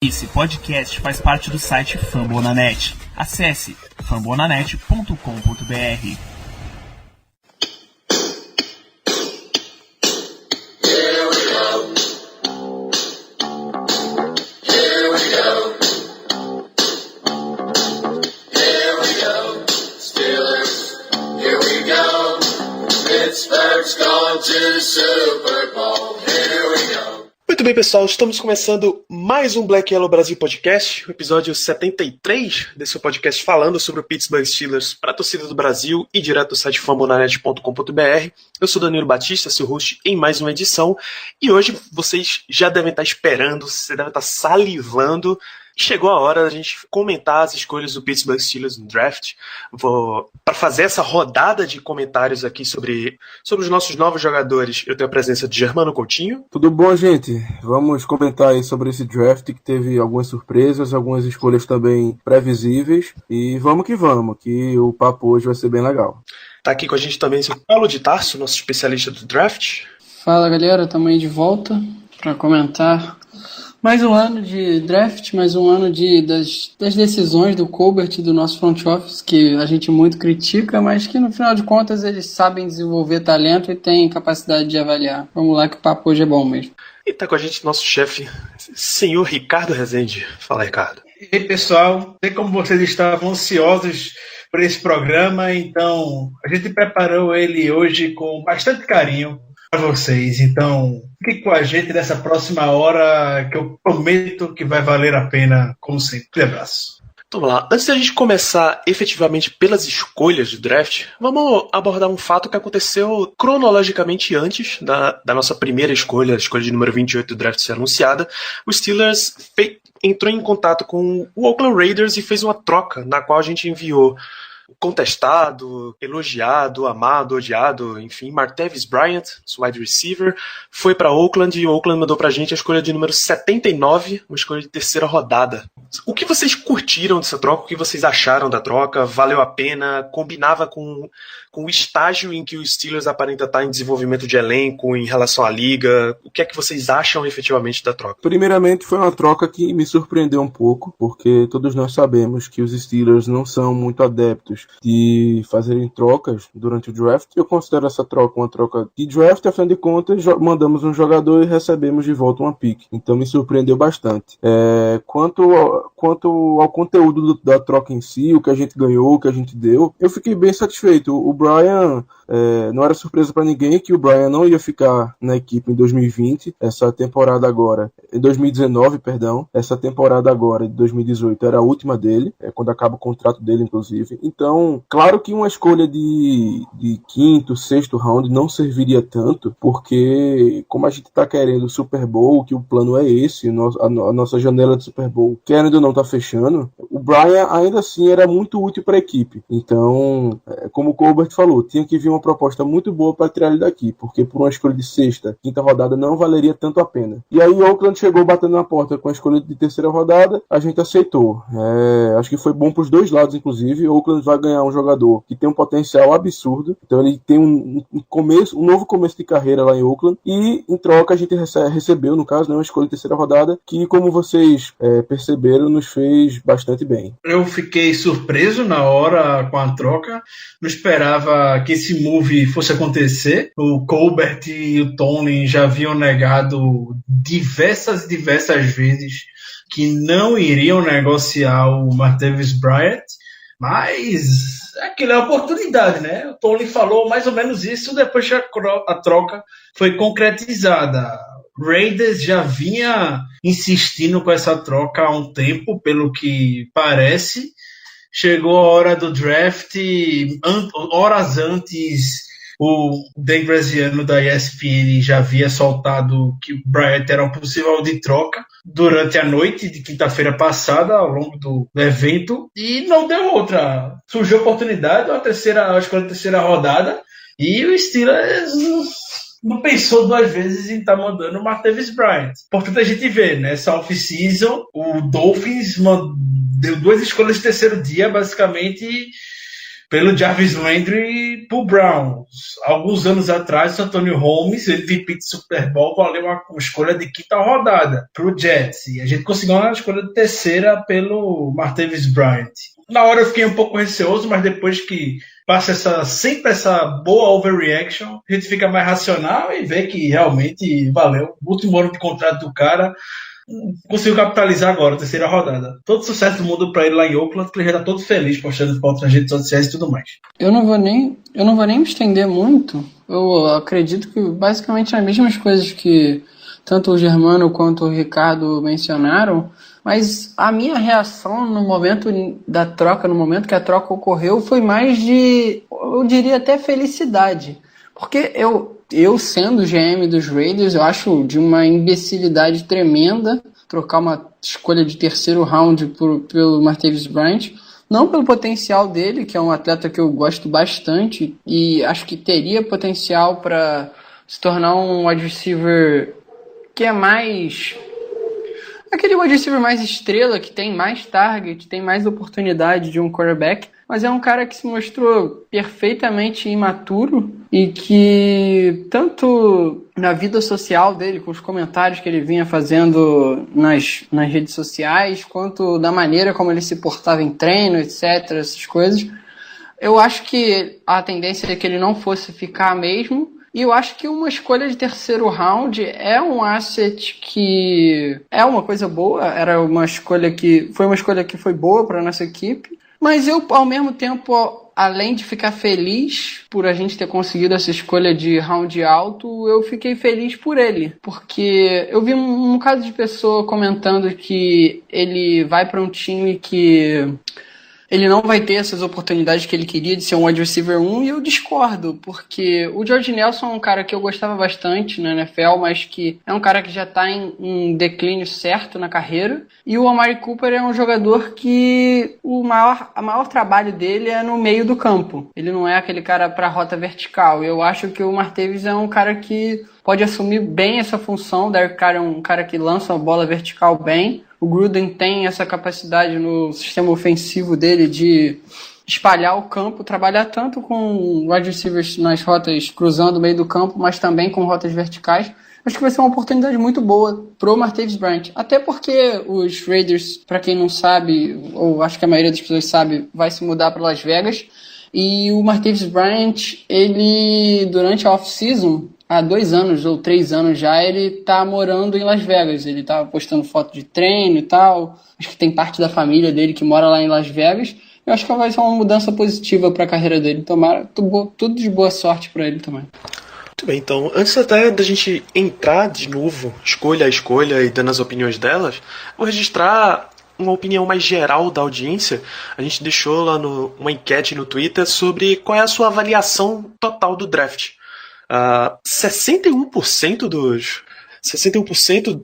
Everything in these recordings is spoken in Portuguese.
Esse podcast faz parte do site Fambonanet. Acesse fambonanet.com.br. Pittsburgh's gone to Super Bowl. Here we go. Muito bem, pessoal, estamos começando mais um Black Yellow Brasil Podcast, o episódio 73 desse podcast falando sobre o Pittsburgh Steelers para a torcida do Brasil e direto do site fambonanet.com.br. Eu sou Danilo Batista, seu host em mais uma edição, e hoje vocês já devem estar esperando, você deve estar salivando. Chegou a hora da gente comentar as escolhas do Pittsburgh Steelers no draft. Para fazer essa rodada de comentários aqui sobre os nossos novos jogadores, eu tenho a presença de Germano Coutinho. Tudo bom, gente? Vamos comentar aí sobre esse draft que teve algumas surpresas, algumas escolhas também previsíveis. E vamos, que o papo hoje vai ser bem legal. Tá aqui com a gente também o Paulo de Tarso, nosso especialista do draft. Fala, galera, estamos aí de volta para comentar mais um ano de draft, mais um ano das decisões do Colbert e do nosso front office, que a gente muito critica, mas que no final de contas eles sabem desenvolver talento e têm capacidade de avaliar. Vamos lá que o papo hoje é bom mesmo. E tá com a gente nosso chefe, senhor Ricardo Rezende. Fala, Ricardo. E aí, pessoal, sei como vocês estavam ansiosos por esse programa, então a gente preparou ele hoje com bastante carinho para vocês. Então, fique com a gente nessa próxima hora que eu prometo que vai valer a pena, como sempre. Um abraço. Então vamos lá. Antes da gente começar efetivamente pelas escolhas do draft, vamos abordar um fato que aconteceu cronologicamente antes da nossa primeira escolha, a escolha de número 28 do draft ser anunciada. O Steelers entrou em contato com o Oakland Raiders e fez uma troca na qual a gente enviou contestado, elogiado, amado, odiado, enfim, Martavis Bryant, wide receiver, foi para Oakland e o Oakland mandou pra gente a escolha de número 79, uma escolha de terceira rodada. O que vocês curtiram dessa troca? O que vocês acharam da troca? Valeu a pena? Combinava com o estágio em que o Steelers aparenta estar em desenvolvimento de elenco em relação à liga? O que é que vocês acham efetivamente da troca? Primeiramente, foi uma troca que me surpreendeu um pouco, porque todos nós sabemos que os Steelers não são muito adeptos de fazerem trocas durante o draft. Eu considero essa troca uma troca de draft, afinal de contas, mandamos um jogador e recebemos de volta uma pick. Então me surpreendeu bastante. Quanto ao conteúdo da troca em si, o que a gente ganhou, o que a gente deu, eu fiquei bem satisfeito. O Brian, não era surpresa para ninguém que o Brian não ia ficar na equipe em 2020, essa temporada agora, em 2019, perdão, essa temporada agora de 2018 era a última dele, quando acaba o contrato dele, inclusive. Então, claro que uma escolha de quinto, sexto round não serviria tanto, porque como a gente está querendo o Super Bowl, que o plano é esse, a nossa janela de Super Bowl, querendo ou não tá fechando, o Brian ainda assim era muito útil para a equipe. Então, como o Colbert falou, tinha que vir uma proposta muito boa para tirar ele daqui, porque por uma escolha de sexta, quinta rodada não valeria tanto a pena. E aí o Oakland chegou batendo na porta com a escolha de terceira rodada, a gente aceitou. Acho que foi bom para os dois lados, inclusive. O Oakland vai ganhar um jogador que tem um potencial absurdo, então ele tem um novo começo de carreira lá em Oakland, e em troca a gente recebeu, no caso, uma escolha de terceira rodada, que, como vocês perceberam, nos fez bastante bem. Eu fiquei surpreso na hora com a troca, não esperava que esse move fosse acontecer. O Colbert e o Tomlin já haviam negado diversas vezes que não iriam negociar o Martavis Bryant, mas aquilo é a oportunidade, né? O Tomlin falou mais ou menos isso depois que a troca foi concretizada. Raiders já vinha insistindo com essa troca há um tempo, pelo que parece. Chegou a hora do draft, horas antes, o Dan Graziano da ESPN já havia soltado que o Bryant era um possível de troca durante a noite de quinta-feira passada, ao longo do evento, e não deu outra. Surgiu a oportunidade, a terceira rodada, e o Steelers não pensou duas vezes em estar mandando o Martavis Bryant. Portanto, a gente vê, nessa off-season, o Dolphins deu duas escolhas de terceiro dia, basicamente pelo Jarvis Landry pro Browns. Alguns anos atrás, o Antonio Holmes, MVP de Super Bowl, valeu uma escolha de quinta rodada pro Jets. E a gente conseguiu uma escolha de terceira pelo Martavis Bryant. Na hora eu fiquei um pouco receoso, mas depois que passa sempre essa boa overreaction, a gente fica mais racional e vê que realmente valeu. O último ano de contrato do cara, conseguiu capitalizar agora, terceira rodada. Todo sucesso do mundo pra ele lá em Oakland, que ele já tá todo feliz postando fotos nas redes sociais e tudo mais. Eu não vou nem me estender muito. Eu acredito que basicamente as mesmas coisas que tanto o Germano quanto o Ricardo mencionaram, mas a minha reação no momento da troca, no momento que a troca ocorreu, foi mais de, eu diria até felicidade. Porque eu sendo GM dos Raiders, eu acho de uma imbecilidade tremenda trocar uma escolha de terceiro round pelo Martavis Bryant. Não pelo potencial dele, que é um atleta que eu gosto bastante e acho que teria potencial para se tornar um wide receiver que é mais... aquele wide receiver mais estrela, que tem mais target, tem mais oportunidade de um quarterback, mas é um cara que se mostrou perfeitamente imaturo e que, tanto na vida social dele, com os comentários que ele vinha fazendo nas redes sociais, quanto da maneira como ele se portava em treino, etc., essas coisas, eu acho que a tendência é que ele não fosse ficar mesmo. E eu acho que uma escolha de terceiro round é um asset que é uma coisa boa, foi uma escolha que foi boa para a nossa equipe, mas eu, ao mesmo tempo, além de ficar feliz por a gente ter conseguido essa escolha de round alto, eu fiquei feliz por ele, porque eu vi um caso de pessoa comentando que ele vai para um time que ele não vai ter essas oportunidades que ele queria de ser um wide receiver 1, e eu discordo, porque o Jordy Nelson é um cara que eu gostava bastante na NFL, mas que é um cara que já está em declínio certo na carreira, e o Amari Cooper é um jogador que o maior trabalho dele é no meio do campo. Ele não é aquele cara para rota vertical. Eu acho que o Martavis é um cara que pode assumir bem essa função. O Derek Carr é um cara que lança a bola vertical bem. O Gruden tem essa capacidade no sistema ofensivo dele de espalhar o campo, trabalhar tanto com wide receivers nas rotas cruzando o meio do campo, mas também com rotas verticais. Acho que vai ser uma oportunidade muito boa pro Martavis Bryant. Até porque os Raiders, para quem não sabe, ou acho que a maioria das pessoas sabe, vai se mudar para Las Vegas. E o Martavis Bryant, ele, durante a off-season, há 2 anos ou 3 anos já, ele tá morando em Las Vegas. Ele tá postando foto de treino e tal. Acho que tem parte da família dele que mora lá em Las Vegas. Eu acho que vai ser uma mudança positiva para a carreira dele. Tomara tudo de boa sorte para ele também. Muito bem, então, antes até da gente entrar de novo, escolha a escolha e dando as opiniões delas, vou registrar uma opinião mais geral da audiência. A gente deixou lá uma enquete no Twitter sobre qual é a sua avaliação total do draft. 61%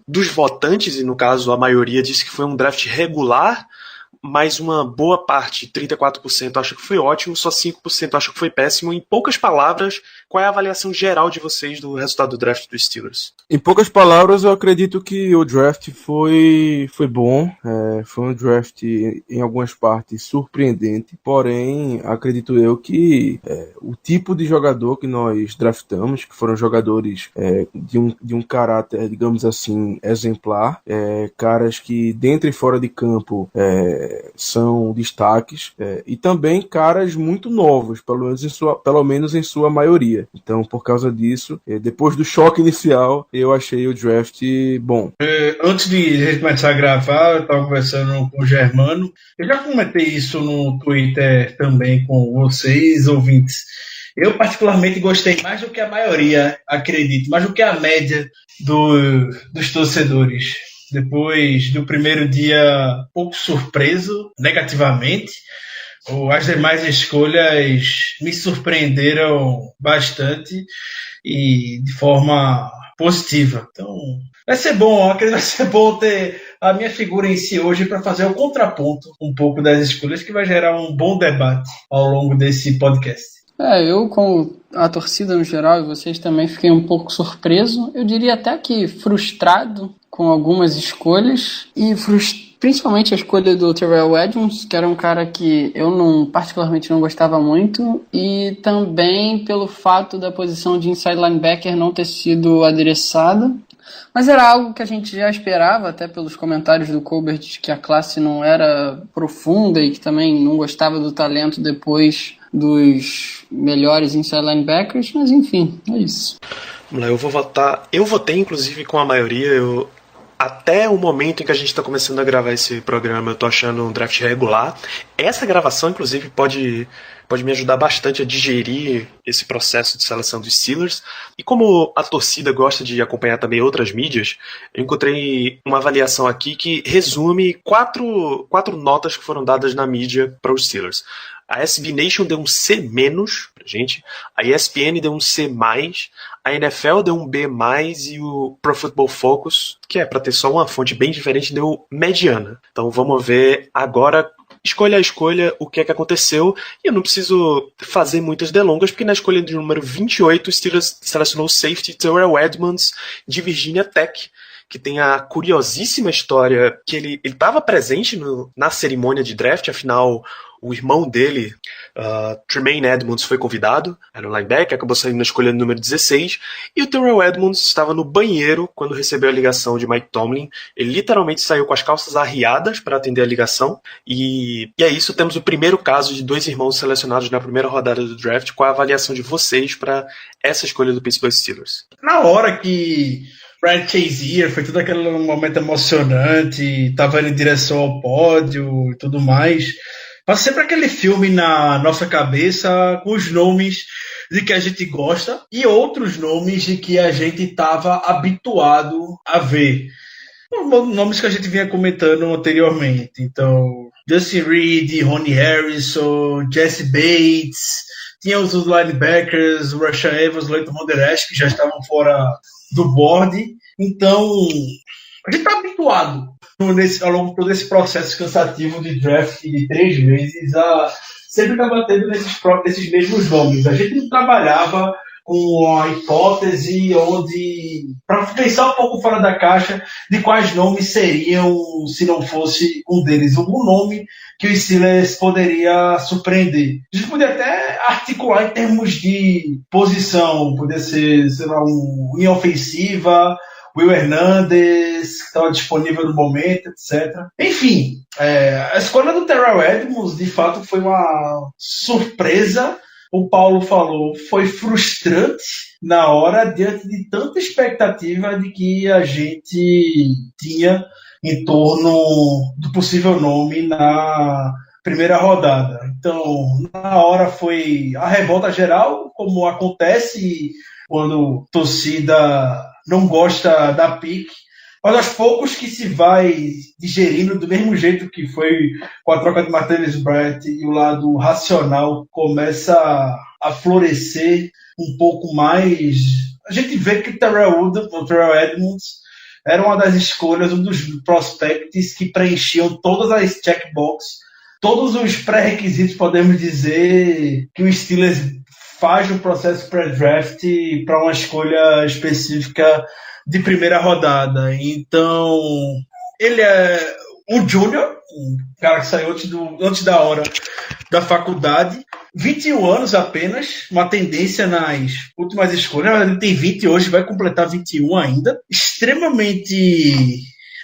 dos votantes, e no caso a maioria, disse que foi um draft regular, mas uma boa parte, 34%, acha que foi ótimo, só 5% acha que foi péssimo. Em poucas palavras, qual é a avaliação geral de vocês do resultado do draft dos Steelers? Em poucas palavras, eu acredito que o draft foi bom. Foi um draft, em algumas partes, surpreendente. Porém, acredito eu que o tipo de jogador que nós draftamos, que foram jogadores de um caráter, digamos assim, exemplar, caras que dentro e fora de campo são destaques, e também caras muito novos, pelo menos em sua maioria. Então, por causa disso, depois do choque inicial, eu achei o draft bom. Antes de a gente começar a gravar, eu estava conversando com o Germano. Eu já comentei isso no Twitter também com vocês, ouvintes. Eu particularmente gostei mais do que a maioria, acredito, mais do que a média dos torcedores. Depois do primeiro dia, pouco surpreso, negativamente. As demais escolhas me surpreenderam bastante e de forma positiva. Então, vai ser bom, acredito que vai ser bom ter a minha figura em si hoje para fazer o contraponto um pouco das escolhas, que vai gerar um bom debate ao longo desse podcast. Eu, como a torcida no geral, e vocês também, fiquei um pouco surpreso. Eu diria até que frustrado com algumas escolhas. E principalmente a escolha do Terrell Edmonds, que era um cara que eu particularmente não gostava muito, e também pelo fato da posição de inside linebacker não ter sido adereçada. Mas era algo que a gente já esperava, até pelos comentários do Colbert, que a classe não era profunda e que também não gostava do talento depois dos melhores inside linebackers, mas enfim, é isso. Vamos lá, eu vou votar. Eu votei, inclusive, com a maioria. Até o momento em que a gente está começando a gravar esse programa, eu tô achando um draft regular. Essa gravação, inclusive, pode me ajudar bastante a digerir esse processo de seleção dos Steelers. E como a torcida gosta de acompanhar também outras mídias, eu encontrei uma avaliação aqui que resume quatro notas que foram dadas na mídia para os Steelers. A SB Nation deu um C- pra gente, a ESPN deu um C+, a NFL deu um B+, e o Pro Football Focus, que é para ter só uma fonte bem diferente, deu mediana. Então vamos ver agora, escolha a escolha, o que é que aconteceu, e eu não preciso fazer muitas delongas, porque na escolha de número 28, o Steelers selecionou o safety Terrell Edmonds, de Virginia Tech, que tem a curiosíssima história que ele estava presente na cerimônia de draft, afinal o irmão dele, Tremaine Edmonds, foi convidado, era um linebacker, acabou saindo na escolha número 16, e o Terrell Edmonds estava no banheiro quando recebeu a ligação de Mike Tomlin. Ele literalmente saiu com as calças arriadas para atender a ligação, e é isso, temos o primeiro caso de dois irmãos selecionados na primeira rodada do draft. Qual a avaliação de vocês para essa escolha do Pittsburgh Steelers? Na hora que Brad Chazier, foi todo aquele momento emocionante, tava indo em direção ao pódio e tudo mais. Passa sempre aquele filme na nossa cabeça com os nomes de que a gente gosta e outros nomes de que a gente estava habituado a ver. Nomes que a gente vinha comentando anteriormente. Então, Justin Reed, Ronnie Harrison, Jesse Bates, tinha os linebackers, o Rashaan Evans, o Leighton Vander Esch, que já estavam fora do board. Então, a gente está habituado ao longo de todo esse processo cansativo de draft de 3 meses a sempre estar batendo nesses mesmos nomes. A gente não trabalhava com a hipótese onde, para pensar um pouco fora da caixa, de quais nomes seriam, se não fosse um deles, algum nome que o Steelers poderia surpreender. A gente poderia até articular em termos de posição, poderia ser, sei lá, linha ofensiva, Will Hernandez, que estava disponível no momento, etc. Enfim, a escolha do Terrell Edmonds, de fato, foi uma surpresa. O Paulo falou, foi frustrante na hora, diante de tanta expectativa de que a gente tinha em torno do possível nome na primeira rodada. Então, na hora foi a revolta geral, como acontece quando torcida não gosta da pick, mas aos poucos que se vai digerindo do mesmo jeito que foi com a troca de Martavis Bryant, e o lado racional começa a florescer um pouco mais. A gente vê que o Terrell Edmonds era uma das escolhas, um dos prospects que preenchiam todas as checkboxes, todos os pré-requisitos, podemos dizer, que o Steelers faz no processo pré-draft para uma escolha específica de primeira rodada. Então, ele é um júnior, um cara que saiu antes da hora da faculdade, 21 anos apenas, uma tendência nas últimas escolhas. Ele tem 20 hoje, vai completar 21 ainda. Extremamente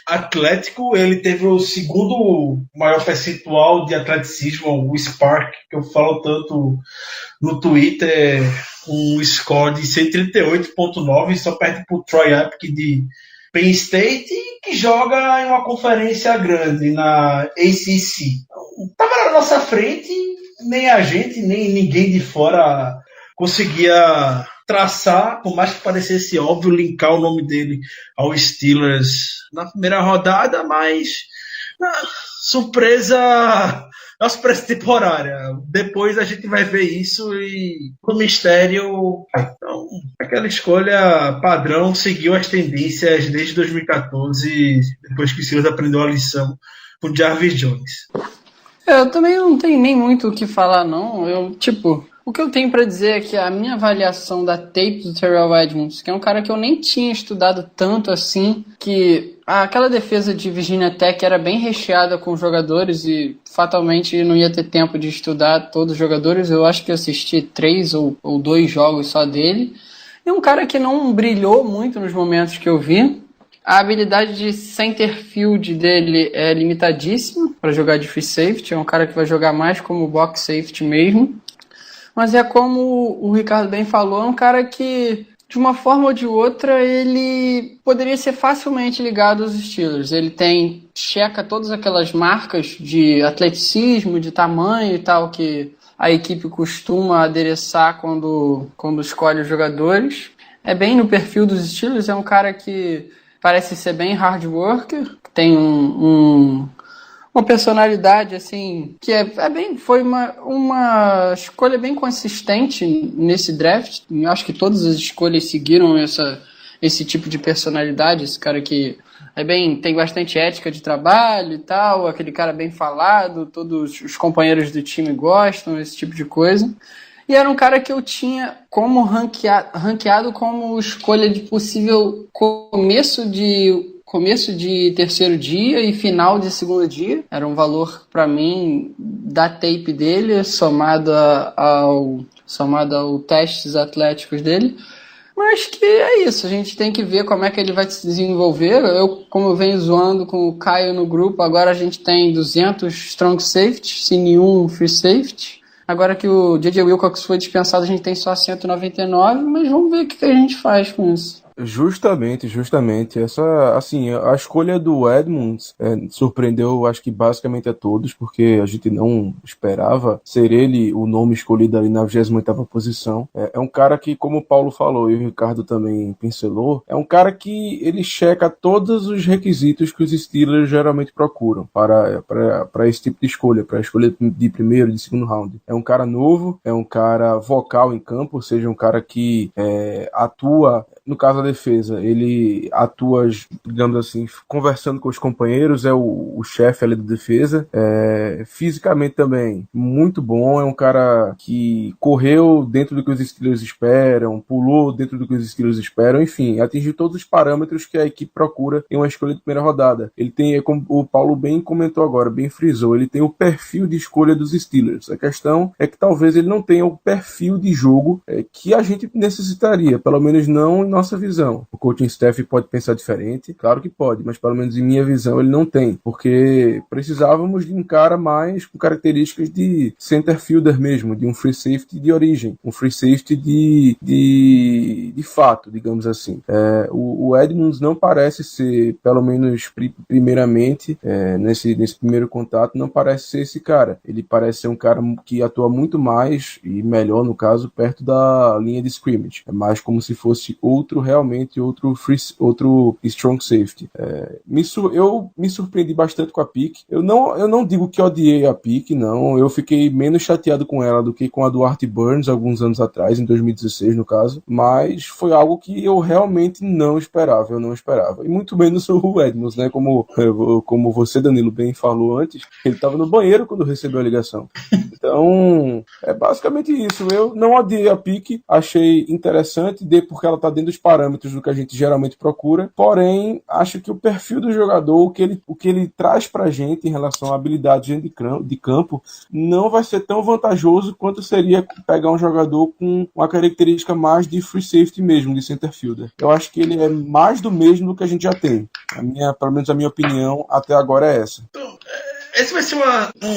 atlético, ele teve o segundo maior percentual de atleticismo, o Spark, que eu falo tanto no Twitter, um score de 138.9, só perde para o Troy Apke de Penn State, que joga em uma conferência grande, na ACC. Estava na nossa frente, nem a gente, nem ninguém de fora conseguia traçar, por mais que parecesse óbvio, linkar o nome dele ao Steelers na primeira rodada, mas surpresa temporária. Depois a gente vai ver isso e o mistério. Então, aquela escolha padrão seguiu as tendências desde 2014, depois que o Steelers aprendeu a lição com Jarvis Jones. Eu também não tenho nem muito o que falar, não. O que eu tenho pra dizer é que a minha avaliação da tape do Terrell Edmonds, que é um cara que eu nem tinha estudado tanto assim, que aquela defesa de Virginia Tech era bem recheada com jogadores e fatalmente não ia ter tempo de estudar todos os jogadores. Eu acho que eu assisti 3 ou 2 jogos só dele. E um cara que não brilhou muito nos momentos que eu vi. A habilidade de center field dele é limitadíssima para jogar de free safety. É um cara que vai jogar mais como box safety mesmo. Mas é como o Ricardo bem falou, é um cara que, de uma forma ou de outra, ele poderia ser facilmente ligado aos Steelers. Ele checa todas aquelas marcas de atleticismo, de tamanho e tal, que a equipe costuma adereçar quando escolhe os jogadores. É bem no perfil dos Steelers, é um cara que parece ser bem hard worker, tem uma personalidade assim que foi uma escolha bem consistente nesse draft. Eu acho que todas as escolhas seguiram esse tipo de personalidade, esse cara que tem bastante ética de trabalho e tal, aquele cara bem falado, todos os companheiros do time gostam, esse tipo de coisa. E era um cara que eu tinha como ranqueado como escolha de possível começo de terceiro dia e final de segundo dia. Era um valor para mim da tape dele, somado ao testes atléticos dele. Mas que é isso, a gente tem que ver como é que ele vai se desenvolver. Como eu venho zoando com o Caio no grupo, agora a gente tem 200 strong safety, sem nenhum free safety. Agora que o J.J. Wilcox foi dispensado, a gente tem só 199, mas vamos ver o que a gente faz com isso. Justamente. A escolha do Edmonds surpreendeu, acho que basicamente a todos, porque a gente não esperava ser ele o nome escolhido ali na 28ª posição. É um cara que, como o Paulo falou e o Ricardo também pincelou, é um cara que ele checa todos os requisitos que os Steelers geralmente procuram para esse tipo de escolha, para a escolha de primeiro e de segundo round. É um cara novo, é um cara vocal em campo, ou seja, um cara que atua. No caso da defesa, ele atua, digamos assim, conversando com os companheiros, é o chefe ali da defesa. Fisicamente também, muito bom. É um cara que correu dentro do que os Steelers esperam, pulou dentro do que os Steelers esperam, enfim, atingiu todos os parâmetros que a equipe procura em uma escolha de primeira rodada. Ele tem, como o Paulo bem comentou agora, bem frisou, ele tem o perfil de escolha dos Steelers. A questão é que talvez ele não tenha o perfil de jogo que a gente necessitaria, pelo menos não em nossa visão. O coaching staff pode pensar diferente, claro que pode, mas pelo menos em minha visão ele não tem, porque precisávamos de um cara mais com características de center fielder mesmo, de um free safety de origem, um free safety de fato, digamos assim. O Edmonds não parece ser, pelo menos primeiramente, nesse primeiro contato, não parece ser esse cara. Ele parece ser um cara que atua muito mais, e melhor no caso, perto da linha de scrimmage. É mais como se fosse realmente outro strong safety. Eu me surpreendi bastante com a pick. Eu não digo que odiei a pick, não. Eu fiquei menos chateado com ela do que com a do Art Burns alguns anos atrás, em 2016 no caso, mas foi algo que eu realmente não esperava. E muito menos o Edmonds, né? Como você, Danilo, bem falou antes, ele estava no banheiro quando recebeu a ligação. Então, é basicamente isso. Eu não odiei a pick, achei interessante, porque ela está dentro dos parâmetros do que a gente geralmente procura, porém, acho que o perfil do jogador, o que ele traz pra gente em relação à habilidade de campo, não vai ser tão vantajoso quanto seria pegar um jogador com uma característica mais de free safety mesmo, de center fielder. Eu acho que ele é mais do mesmo do que a gente já tem. Pelo menos a minha opinião até agora é essa. Então, essa vai ser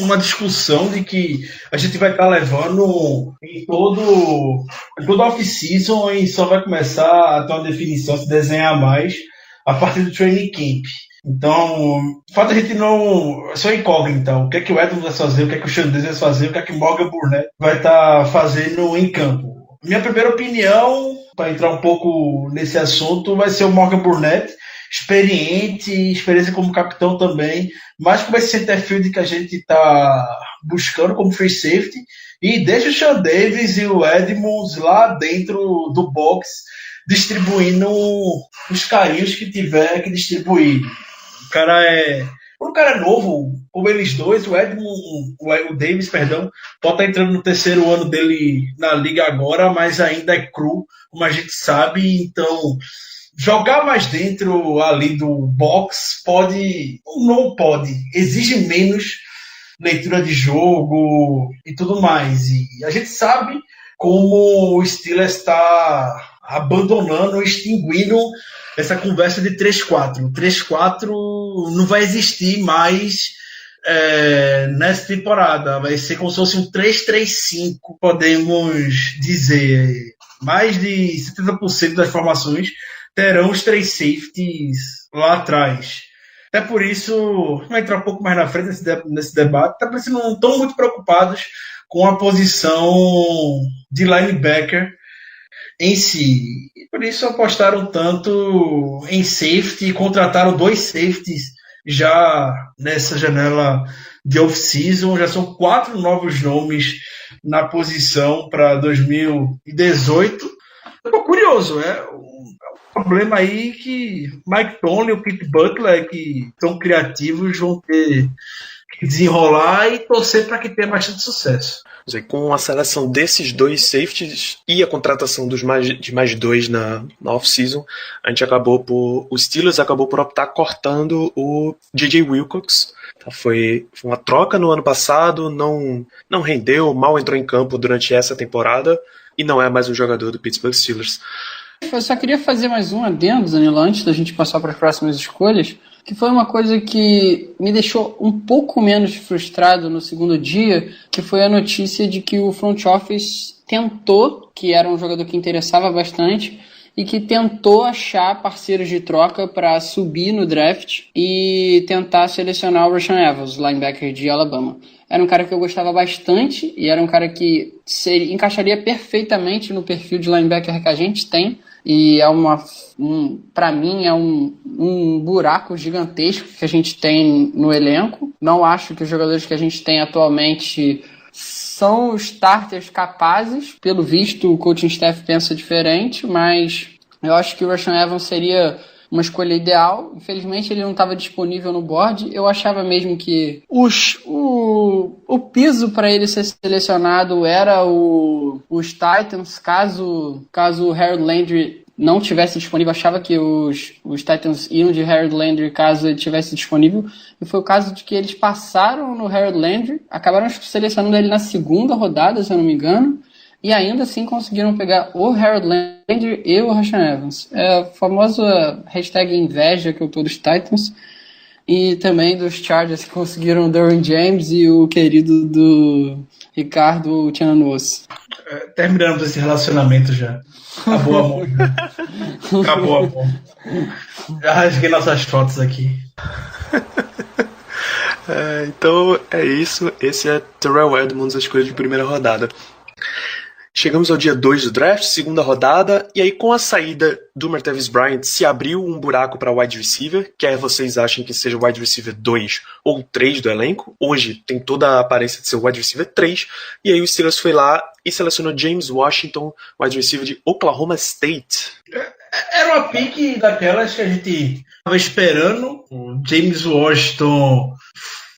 uma discussão de que a gente vai estar levando em toda a off-season e só vai começar a ter uma definição, se desenhar mais a partir do training camp. Então, o fato de a gente não... É só incógnita. O que é que o Edmonds vai fazer, o que é que o Sean vai fazer, o que é que o Morgan Burnett vai estar fazendo em campo. Minha primeira opinião, para entrar um pouco nesse assunto, vai ser o Morgan Burnett, experiência como capitão também, mais como esse center field que a gente está buscando como free safety, e deixa o Sean Davis e o Edmonds lá dentro do box distribuindo os carinhos que tiver que distribuir. O cara Quando o cara é novo, como eles dois, o Davis, perdão, pode estar entrando no terceiro ano dele na liga agora, mas ainda é cru, como a gente sabe, então jogar mais dentro ali do box pode, ou não pode, exige menos leitura de jogo e tudo mais. E a gente sabe como o Steelers está abandonando, extinguindo essa conversa de 3-4. 3-4 não vai existir mais nessa temporada. Vai ser como se fosse um 3-3-5, podemos dizer. Mais de 70% das formações terão os 3 safeties lá atrás. Até por isso, vai entrar um pouco mais na frente nesse debate, tá parecendo não estão muito preocupados com a posição de linebacker em si. E por isso apostaram tanto em safety e contrataram 2 safeties já nessa janela de off-season. Já são 4 novos nomes na posição para 2018. Estou curioso, um problema aí que Mike Tomlin e o Pete Butler, que são criativos, vão ter que desenrolar e torcer para que tenha bastante sucesso. Com a seleção desses 2 safeties e a contratação de mais 2 na off-season, o Steelers acabou por optar cortando o J.J. Wilcox. Foi uma troca no ano passado, não rendeu, mal entrou em campo durante essa temporada e não é mais um jogador do Pittsburgh Steelers. Eu só queria fazer mais um adendo, Danilo, antes da gente passar para as próximas escolhas, que foi uma coisa que me deixou um pouco menos frustrado no segundo dia, que foi a notícia de que o front office tentou, que era um jogador que interessava bastante, e que tentou achar parceiros de troca para subir no draft e tentar selecionar o Rashaan Evans, linebacker de Alabama. Era um cara que eu gostava bastante e era um cara que encaixaria perfeitamente no perfil de linebacker que a gente tem. E para mim é um buraco gigantesco que a gente tem no elenco. Não acho que os jogadores que a gente tem atualmente são starters capazes. Pelo visto, o coaching staff pensa diferente, mas eu acho que o Rashaan Evans seria uma escolha ideal. Infelizmente ele não estava disponível no board. Eu achava mesmo que o piso para ele ser selecionado era os Titans. Caso o Harold Landry não tivesse disponível, achava que os Titans iam de Harold Landry caso ele tivesse disponível. E foi o caso de que eles passaram no Harold Landry, acabaram selecionando ele na segunda rodada, se eu não me engano, e ainda assim conseguiram pegar o Harold Landry e o Rashaan Evans. É a famosa hashtag inveja que eu tô dos Titans e também dos Chargers, que conseguiram o Derwin James e o querido do Ricardo Tianos. Terminamos esse relacionamento já. Acabou, amor. Acabou, amor. Já rasguei nossas fotos aqui. Então é isso. Esse é Terrell Edmunds, a escolha de primeira rodada. Chegamos ao dia 2 do draft, segunda rodada, e aí com a saída do Martavis Bryant se abriu um buraco para wide receiver, quer vocês achem que seja wide receiver 2 ou 3 do elenco. Hoje tem toda a aparência de ser wide receiver 3, e aí o Steelers foi lá e selecionou James Washington, wide receiver de Oklahoma State. Era uma pique daquelas que a gente estava esperando. O James Washington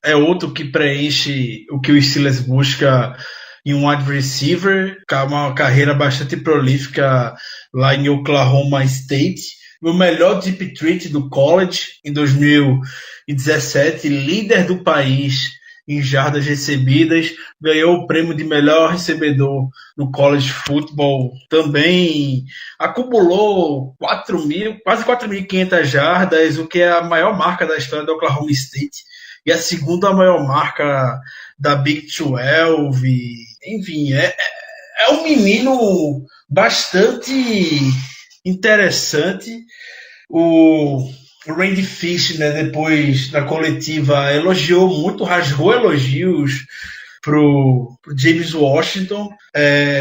é outro que preenche o que o Steelers busca em um wide receiver, uma carreira bastante prolífica lá em Oklahoma State. O melhor deep threat do college em 2017, líder do país em jardas recebidas, ganhou o prêmio de melhor recebedor no college football. Também acumulou quase 4.500 jardas, o que é a maior marca da história do Oklahoma State e a segunda maior marca da Big 12. Enfim, é um menino bastante interessante. O Randy Fish, né, depois da coletiva, elogiou muito, rasgou elogios pro James Washington.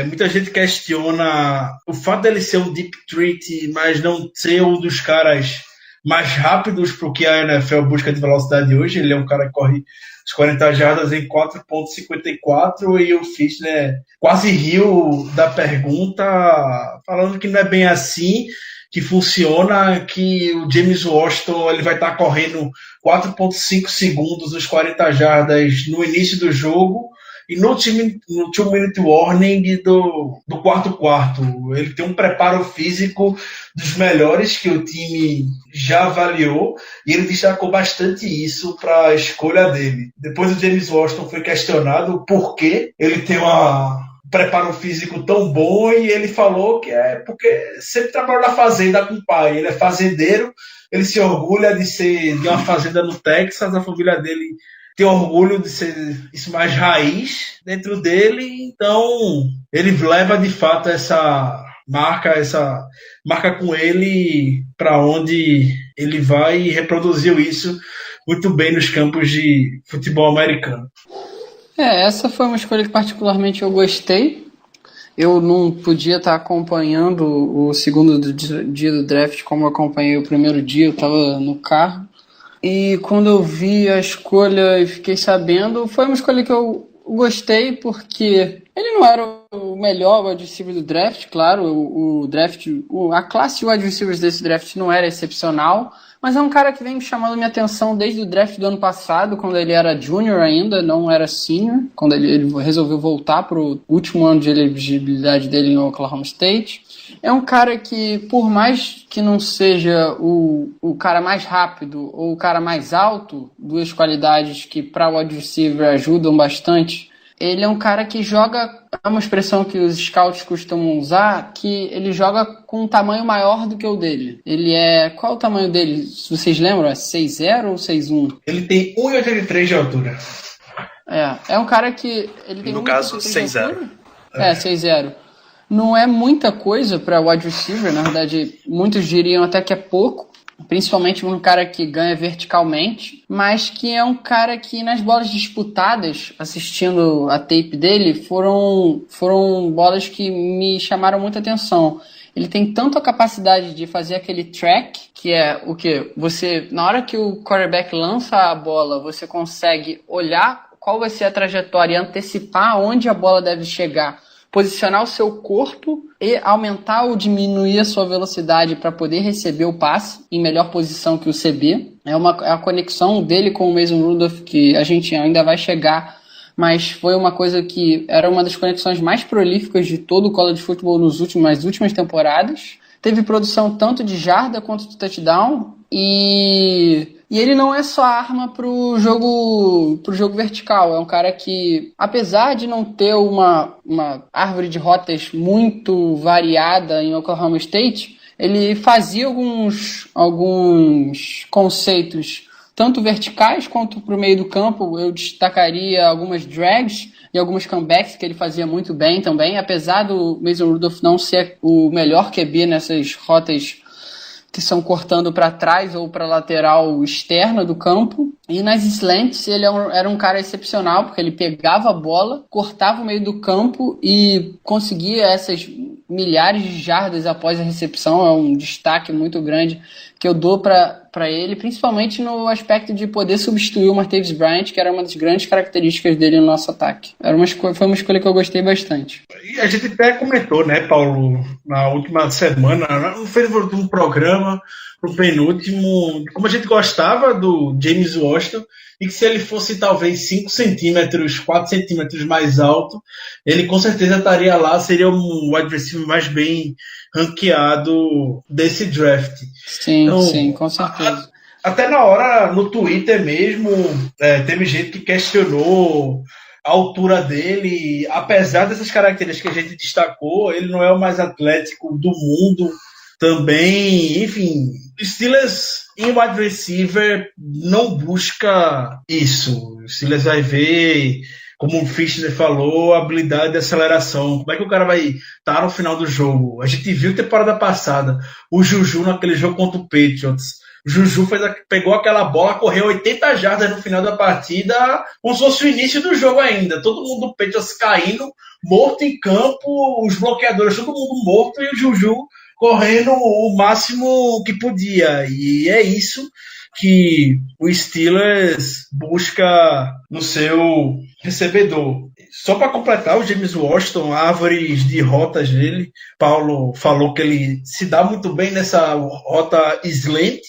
Muita gente questiona o fato dele ser um deep threat, mas não ser um dos caras mais rápidos pro que a NFL busca de velocidade hoje. Ele é um cara que corre as 40 jardas em 4.54 e o Fish, né, quase riu da pergunta, falando que não é bem assim que funciona, que o James Washington ele vai estar correndo 4,5 segundos nos 40 jardas no início do jogo, e no 2-minute warning do quarto. Ele tem um preparo físico dos melhores que o time já avaliou, e ele destacou bastante isso para a escolha dele. Depois o James Washington foi questionado por que ele tem um preparo físico tão bom, e ele falou que é porque sempre trabalhou na fazenda com o pai. Ele é fazendeiro, ele se orgulha de ser de uma fazenda no Texas, a família dele tem orgulho de ser isso mais raiz dentro dele, então ele leva de fato essa marca com ele para onde ele vai, e reproduziu isso muito bem nos campos de futebol americano. Essa foi uma escolha que particularmente eu gostei. Eu não podia estar acompanhando o segundo dia do draft como eu acompanhei o primeiro dia, eu estava no carro. E quando eu vi a escolha e fiquei sabendo, foi uma escolha que eu gostei, porque ele não era o melhor wide receiver do draft, claro, a classe de wide receivers desse draft não era excepcional, mas é um cara que vem me chamando minha atenção desde o draft do ano passado, quando ele era junior ainda, não era senior, quando ele resolveu voltar para o último ano de elegibilidade dele em Oklahoma State. É um cara que, por mais que não seja o cara mais rápido ou o cara mais alto, duas qualidades que para o wide receiver ajudam bastante, ele é um cara que joga, é uma expressão que os scouts costumam usar, que ele joga com um tamanho maior do que o dele. Qual é o tamanho dele? Se vocês lembram, é 6'0" ou 6'1"? Ele tem 1,83 de altura. É um cara que... ele tem no caso, 6'0". 6'0". Não é muita coisa para wide receiver, na verdade, muitos diriam até que é pouco, principalmente um cara que ganha verticalmente, mas que é um cara que nas bolas disputadas, assistindo a tape dele, foram bolas que me chamaram muita atenção. Ele tem tanto a capacidade de fazer aquele track, que é o que? Você, na hora que o quarterback lança a bola, você consegue olhar qual vai ser a trajetória e antecipar onde a bola deve chegar, posicionar o seu corpo e aumentar ou diminuir a sua velocidade para poder receber o passe em melhor posição que o CB. É a conexão dele com o Mason Rudolph, que a gente ainda vai chegar, mas foi uma coisa que era uma das conexões mais prolíficas de todo o college football nas últimas temporadas. Teve produção tanto de jarda quanto de touchdown, e ele não é só arma pro jogo vertical. É um cara que, apesar de não ter uma árvore de rotas muito variada em Oklahoma State, ele fazia alguns conceitos, tanto verticais quanto pro meio do campo. Eu destacaria algumas drags e alguns comebacks que ele fazia muito bem também, apesar do Mason Rudolph não ser o melhor QB nessas rotas que são cortando para trás ou para lateral externa do campo. E nas slants ele era um cara excepcional, porque ele pegava a bola, cortava o meio do campo e conseguia essas milhares de jardas após a recepção. É um destaque muito grande que eu dou para ele, principalmente no aspecto de poder substituir o Martavis Bryant, que era uma das grandes características dele no nosso ataque. Foi uma escolha que eu gostei bastante. E a gente até comentou, né, Paulo, na última semana, no Facebook de um programa, no penúltimo, como a gente gostava do James Washington, e que se ele fosse talvez 5 centímetros, 4 centímetros mais alto, ele com certeza estaria lá, seria um wide receiver mais bem ranqueado desse draft. Sim, então, sim, com certeza. Até na hora, no Twitter mesmo, teve gente que questionou a altura dele. Apesar dessas características que a gente destacou, ele não é o mais atlético do mundo também. Enfim, Steelers em wide receiver não busca isso. O Steelers vai ver, como o Fischner falou, a habilidade de aceleração. Como é que o cara vai estar no final do jogo? A gente viu temporada passada o Juju naquele jogo contra o Patriots. O Juju pegou aquela bola, correu 80 jardas no final da partida, como se fosse o início do jogo ainda. Todo mundo do Patriots caindo, morto em campo, os bloqueadores, todo mundo morto, e o Juju correndo o máximo que podia. E é isso que o Steelers busca no seu recebedor. só para completar, o James Washington, árvores de rotas dele, Paulo falou que ele se dá muito bem nessa rota slant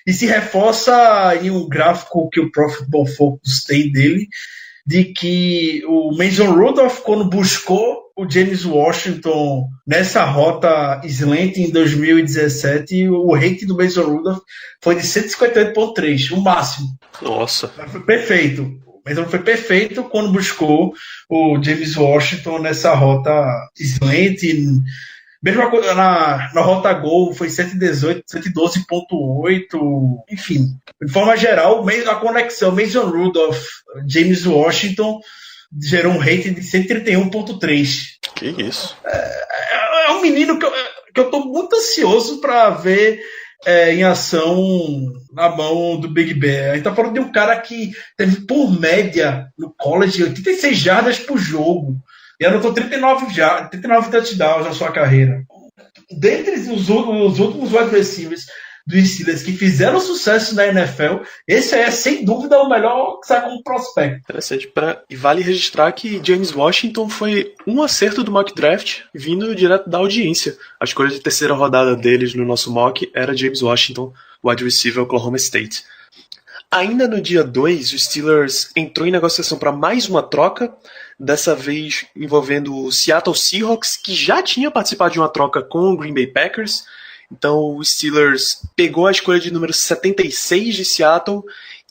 e se reforça em um gráfico que o Pro Football Focus tem dele, de que o Mason Rudolph, quando buscou o James Washington nessa rota slant em 2017, o rate do Mason Rudolph foi de 158.3, o máximo. Nossa. Foi perfeito. Mas não foi perfeito quando buscou o James Washington nessa rota slant. Mesma coisa na rota gol, foi 118, 112.8, enfim. De forma geral, a conexão Mason Rudolph, James Washington gerou um rating de 131.3. Que isso? É um menino que eu tô muito ansioso para ver em ação na mão do Big Ben. A gente tá falando de um cara que teve, por média, no college, 86 jardas por jogo. E anotou 39 touchdowns na sua carreira. Dentre os últimos wide receivers dos Steelers que fizeram sucesso na NFL, esse é, sem dúvida, o melhor que sai como prospecto. Interessante. E vale registrar que James Washington foi um acerto do mock draft vindo direto da audiência. A escolha de terceira rodada deles no nosso mock era James Washington, wide receiver Oklahoma State. Ainda no dia 2, o Steelers entrou em negociação para mais uma troca, dessa vez envolvendo o Seattle Seahawks, que já tinha participado de uma troca com o Green Bay Packers. Então o Steelers pegou a escolha de número 76 de Seattle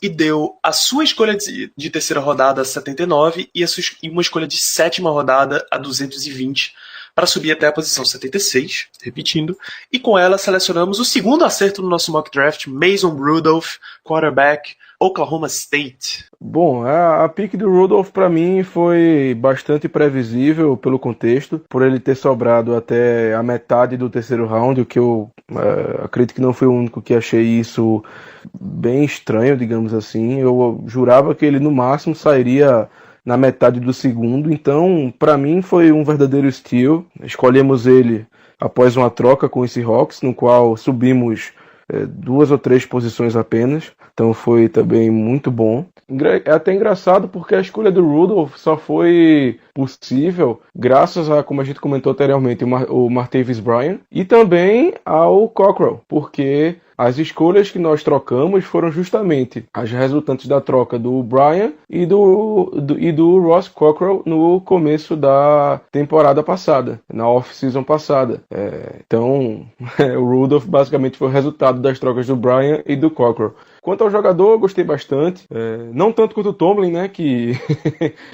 e deu a sua escolha de terceira rodada a 79 e uma escolha de sétima rodada a 220 para subir até a posição 76, repetindo, e com ela selecionamos o segundo acerto no nosso mock draft, Mason Rudolph, quarterback, Oklahoma State. Bom, a pick do Rudolph para mim foi bastante previsível pelo contexto, por ele ter sobrado até a metade do terceiro round, o que eu acredito que não fui o único que achei isso bem estranho, digamos assim. Eu jurava que ele no máximo sairia na metade do segundo, então para mim foi um verdadeiro steal. Escolhemos ele após uma troca com os Seahawks, no qual subimos 2 ou 3 posições apenas, então foi também muito bom. É até engraçado porque a escolha do Rudolph só foi possível graças a, como a gente comentou anteriormente, o Martavis Bryant e também ao Cockrell, porque as escolhas que nós trocamos foram justamente as resultantes da troca do Bryant e do Ross Cockrell no começo da temporada passada, na off-season passada. Então, o Rudolph basicamente foi o resultado das trocas do Bryant e do Cockrell. Quanto ao jogador, eu gostei bastante. Não tanto quanto o Tomlin, né, que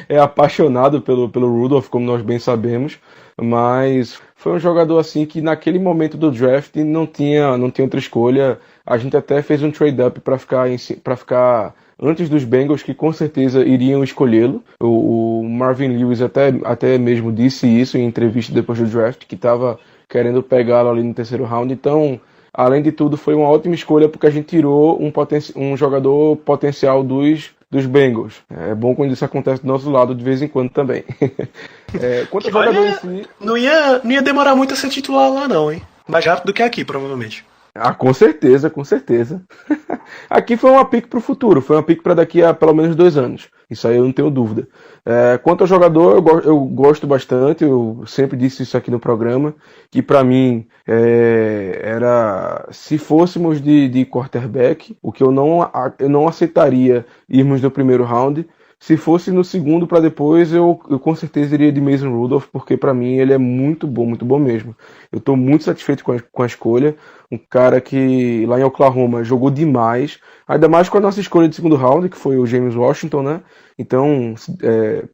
é apaixonado pelo Rudolph, como nós bem sabemos. Mas foi um jogador assim que naquele momento do draft não tinha outra escolha. A gente até fez um trade-up para ficar antes dos Bengals, que com certeza iriam escolhê-lo. O Marvin Lewis até mesmo disse isso em entrevista depois do draft, que estava querendo pegá-lo ali no terceiro round. Então, além de tudo, foi uma ótima escolha porque a gente tirou um jogador potencial dos Bengals. É bom quando isso acontece do nosso lado de vez em quando também. Quanto ao jogador em si... Não ia demorar muito a ser titular lá não, hein? Mais rápido do que aqui, provavelmente. Com certeza, com certeza. Aqui foi uma pick para o futuro, foi uma pick para daqui a pelo menos 2 anos. Isso aí eu não tenho dúvida. Quanto ao jogador, eu gosto bastante, eu sempre disse isso aqui no programa, que para mim era, se fôssemos de quarterback, o que eu não aceitaria irmos no primeiro round. Se fosse no segundo para depois, eu com certeza iria de Mason Rudolph, porque para mim ele é muito bom mesmo. Eu estou muito satisfeito com a escolha. Um cara que lá em Oklahoma jogou demais, ainda mais com a nossa escolha de segundo round, que foi o James Washington, né? Então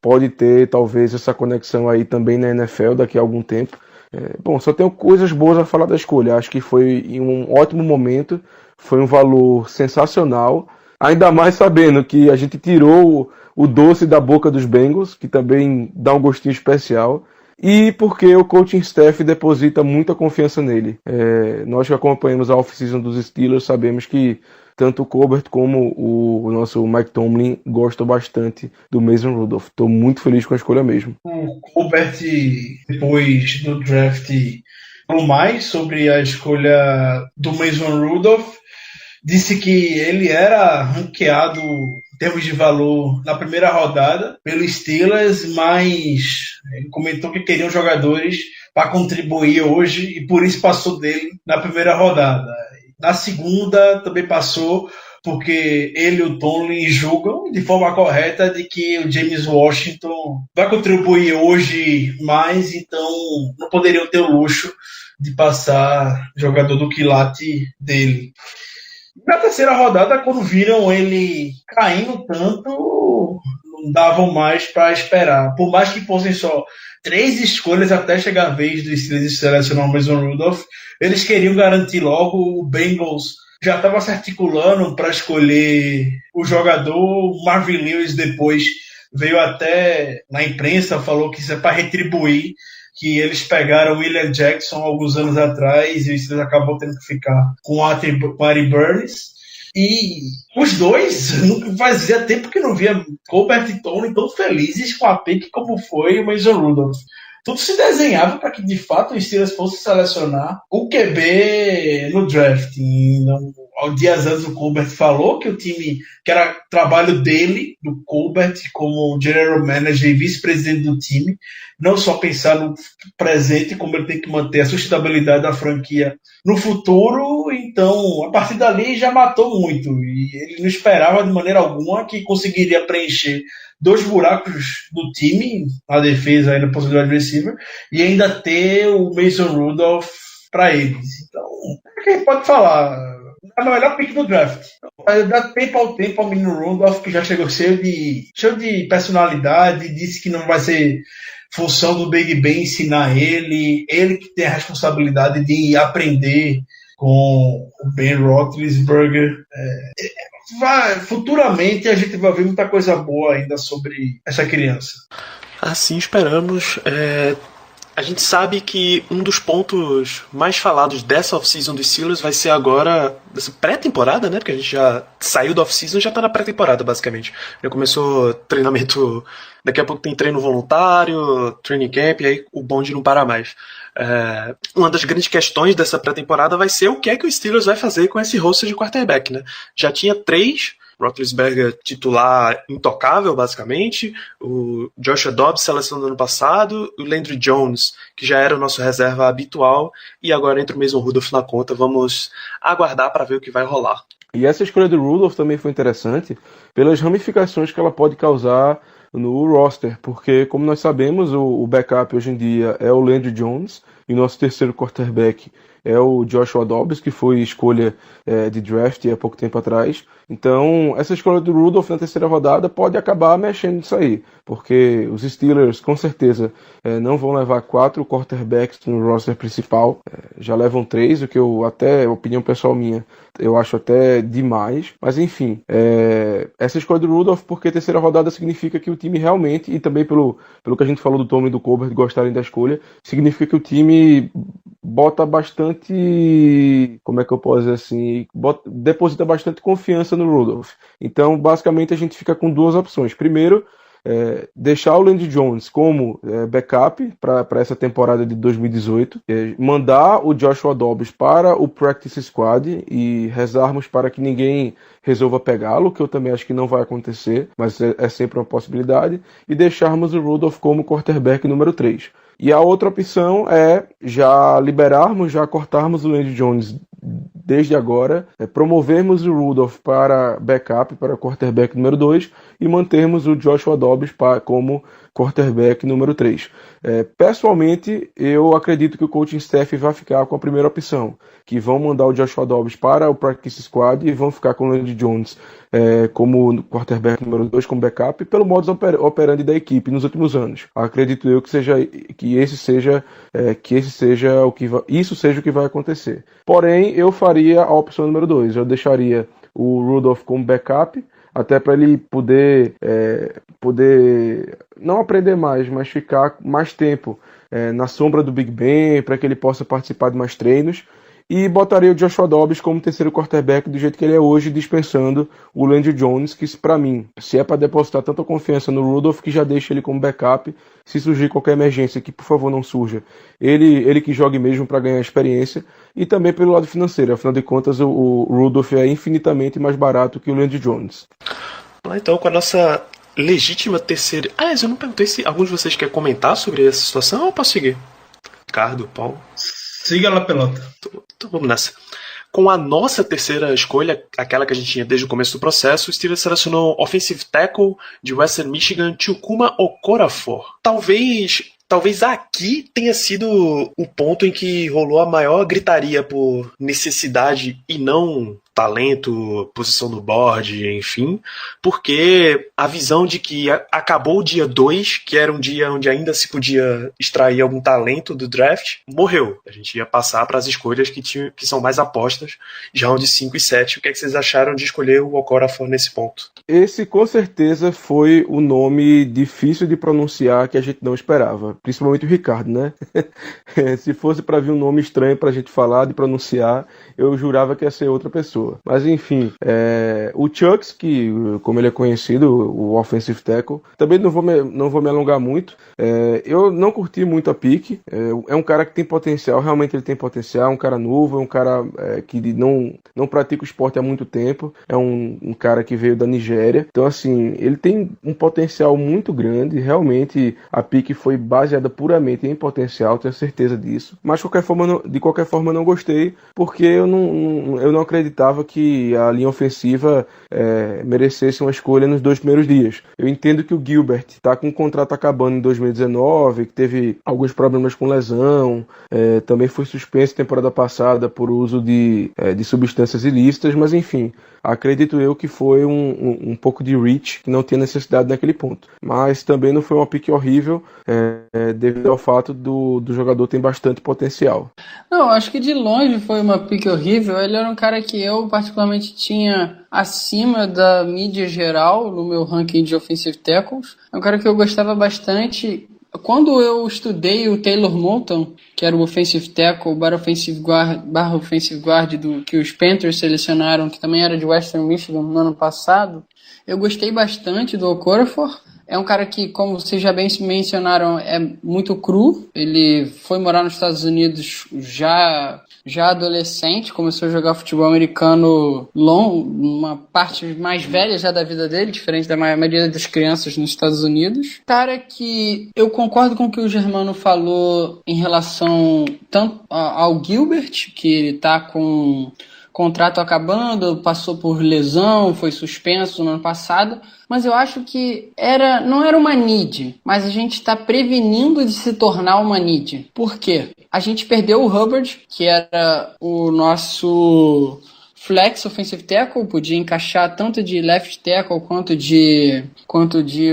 pode ter talvez essa conexão aí também na NFL daqui a algum tempo. Bom, só tenho coisas boas a falar da escolha. Acho que foi em um ótimo momento, foi um valor sensacional. Ainda mais sabendo que a gente tirou o doce da boca dos Bengals, que também dá um gostinho especial, e porque o coaching staff deposita muita confiança nele. Nós que acompanhamos a off-season dos Steelers sabemos que tanto o Colbert como o nosso Mike Tomlin gostam bastante do Mason Rudolph. Estou muito feliz com a escolha mesmo. O Colbert, depois do draft, falou mais sobre a escolha do Mason Rudolph. Disse que ele era ranqueado em termos de valor na primeira rodada pelo Steelers, mas ele comentou que queriam jogadores para contribuir hoje e por isso passou dele na primeira rodada. Na segunda também passou porque ele e o Tomlin julgam de forma correta de que o James Washington vai contribuir hoje mais, então não poderiam ter o luxo de passar jogador do quilate dele. Na terceira rodada, quando viram ele caindo tanto, não davam mais para esperar. Por mais que fossem só 3 escolhas até chegar a vez dos Steelers selecionar o Mason Rudolph, eles queriam garantir logo. O Bengals já estava se articulando para escolher o jogador. O Marvin Lewis depois veio até na imprensa, falou que isso é para retribuir, que eles pegaram o William Jackson alguns anos atrás e o Steelers acabou tendo que ficar com o Artie Burns. E os dois, fazia tempo que não via Colbert e Tomlin tão felizes com a pick como foi o Mason Rudolph. Tudo se desenhava para que de fato o Steelers fosse selecionar o QB no draft. Dias antes o Colbert falou que o time, que era trabalho dele, do Colbert, como general manager e vice-presidente do time, não só pensar no presente, como ele tem que manter a sustentabilidade da franquia no futuro. Então, a partir dali já matou muito e ele não esperava de maneira alguma que conseguiria preencher 2 buracos do time, na defesa e na posição de receiver, e ainda ter o Mason Rudolph para eles. Então, o que a gente pode falar? É a melhor pick do draft. Dá tempo ao menino Rudolph, que já chegou cheio de personalidade, disse que não vai ser função do Big Ben ensinar ele que tem a responsabilidade de aprender com o Ben Roethlisberger. Futuramente a gente vai ver muita coisa boa ainda sobre essa criança. Assim esperamos. A gente sabe que um dos pontos mais falados dessa off-season dos Steelers vai ser agora, dessa pré-temporada, né? Porque a gente já saiu da off-season e já tá na pré-temporada, basicamente. Já começou treinamento, daqui a pouco tem treino voluntário, training camp, e aí o bonde não para mais. Uma das grandes questões dessa pré-temporada vai ser o que é que o Steelers vai fazer com esse roster de quarterback, né? Já tinha 3, Roethlisberger titular intocável, basicamente, o Joshua Dobbs seleção do ano passado, o Landry Jones, que já era o nosso reserva habitual, e agora entra o Mason Rudolph na conta. Vamos aguardar para ver o que vai rolar. E essa escolha do Rudolph também foi interessante pelas ramificações que ela pode causar no roster, porque, como nós sabemos, o backup hoje em dia é o Landry Jones, e o nosso terceiro quarterback é o Joshua Dobbs, que foi escolha de draft há pouco tempo atrás. Então, essa escolha do Rudolph na terceira rodada pode acabar mexendo nisso aí, porque os Steelers, com certeza, não vão levar 4 quarterbacks no roster principal, já levam 3, o que eu até, opinião pessoal minha, eu acho até demais. Mas, enfim, essa escolha do Rudolph, porque terceira rodada significa que o time realmente, e também pelo que a gente falou do Tom e do Colbert gostarem da escolha, significa que o time bota bastante, como é que eu posso dizer assim, deposita bastante confiança no Rudolph. Então, basicamente, a gente fica com 2 opções. Primeiro, deixar o Landry Jones como backup para essa temporada de 2018, mandar o Joshua Dobbs para o Practice Squad e rezarmos para que ninguém resolva pegá-lo, que eu também acho que não vai acontecer, mas é sempre uma possibilidade, e deixarmos o Rudolph como quarterback número 3. E a outra opção é já liberarmos, já cortarmos o Landry Jones desde agora, promovermos o Rudolph para backup, para quarterback número 2 e mantermos o Joshua Dobbs como quarterback número 3. Pessoalmente, eu acredito que o coaching staff vai ficar com a primeira opção, que vão mandar o Joshua Dobbs para o practice squad e vão ficar com o Landry Jones como quarterback número 2, como backup, pelo modus operandi da equipe nos últimos anos. Acredito eu que isso seja o que vai acontecer. Porém, eu faria a opção número 2. Eu deixaria o Rudolph como backup, até para ele poder não aprender mais, mas ficar mais tempo na sombra do Big Ben, para que ele possa participar de mais treinos. E botaria o Joshua Dobbs como terceiro quarterback do jeito que ele é hoje, dispensando o Landry Jones, que para mim, se é para depositar tanta confiança no Rudolph, que já deixa ele como backup, se surgir qualquer emergência, que por favor não surja, ele que jogue mesmo para ganhar experiência, e também pelo lado financeiro, afinal de contas o Rudolph é infinitamente mais barato que o Landry Jones. Vamos lá então com a nossa legítima terceira... Aliás, eu não perguntei se algum de vocês quer comentar sobre essa situação ou eu posso seguir? Ricardo, Paulo? Siga lá, pelota. Então vamos nessa. Com a nossa terceira escolha, aquela que a gente tinha desde o começo do processo, o Steelers selecionou offensive tackle de Western Michigan, Chukwuma Okorafor. Talvez aqui tenha sido o ponto em que rolou a maior gritaria por necessidade e não talento, posição no board, enfim, porque a visão de que acabou o dia 2, que era um dia onde ainda se podia extrair algum talento do draft, morreu. A gente ia passar para as escolhas que são mais apostas, já round 5 e 7. O que é que vocês acharam de escolher o Okorafor nesse ponto? Esse com certeza foi o nome difícil de pronunciar que a gente não esperava, principalmente o Ricardo, né? Se fosse para vir um nome estranho pra gente falar, de pronunciar, eu jurava que ia ser outra pessoa. Mas enfim, o Chucks, que como ele é conhecido, o offensive tackle, também não vou me alongar muito. Eu não curti muito a pick. É um cara que tem potencial, realmente ele tem potencial, é um cara novo, é um cara que não pratica o esporte há muito tempo, é um cara que veio da Nigéria. Então assim, ele tem um potencial muito grande, realmente a pick foi baseada puramente em potencial, tenho certeza disso. Mas de qualquer forma eu não gostei, porque eu não acreditava que a linha ofensiva merecesse uma escolha nos 2 primeiros dias. Eu entendo que o Gilbert está com o contrato acabando em 2019, que teve alguns problemas com lesão, também foi suspenso temporada passada por uso de substâncias ilícitas, mas enfim, acredito eu que foi um pouco de reach, que não tinha necessidade naquele ponto. Mas também não foi uma pique horrível, devido ao fato do jogador ter bastante potencial. Não, acho que de longe foi uma pique horrível. Ele era um cara que eu particularmente tinha acima da mídia geral no meu ranking de offensive tackles. É um cara que eu gostava bastante. Quando eu estudei o Taylor Moton, que era o offensive tackle barra offensive guard que os Panthers selecionaram, que também era de Western Michigan no ano passado, eu gostei bastante do Okorafor. É um cara que, como vocês já bem mencionaram, é muito cru. Ele foi morar nos Estados Unidos já adolescente, começou a jogar futebol americano uma parte mais velha já da vida dele, diferente da maioria das crianças nos Estados Unidos. Cara que eu concordo com o que o Germano falou em relação tanto ao Gilbert, que ele tá com contrato acabando, passou por lesão, foi suspenso no ano passado, mas eu acho que não era uma need, mas a gente está prevenindo de se tornar uma need. Por quê? A gente perdeu o Hubbard, que era o nosso flex offensive tackle, podia encaixar tanto de left tackle quanto de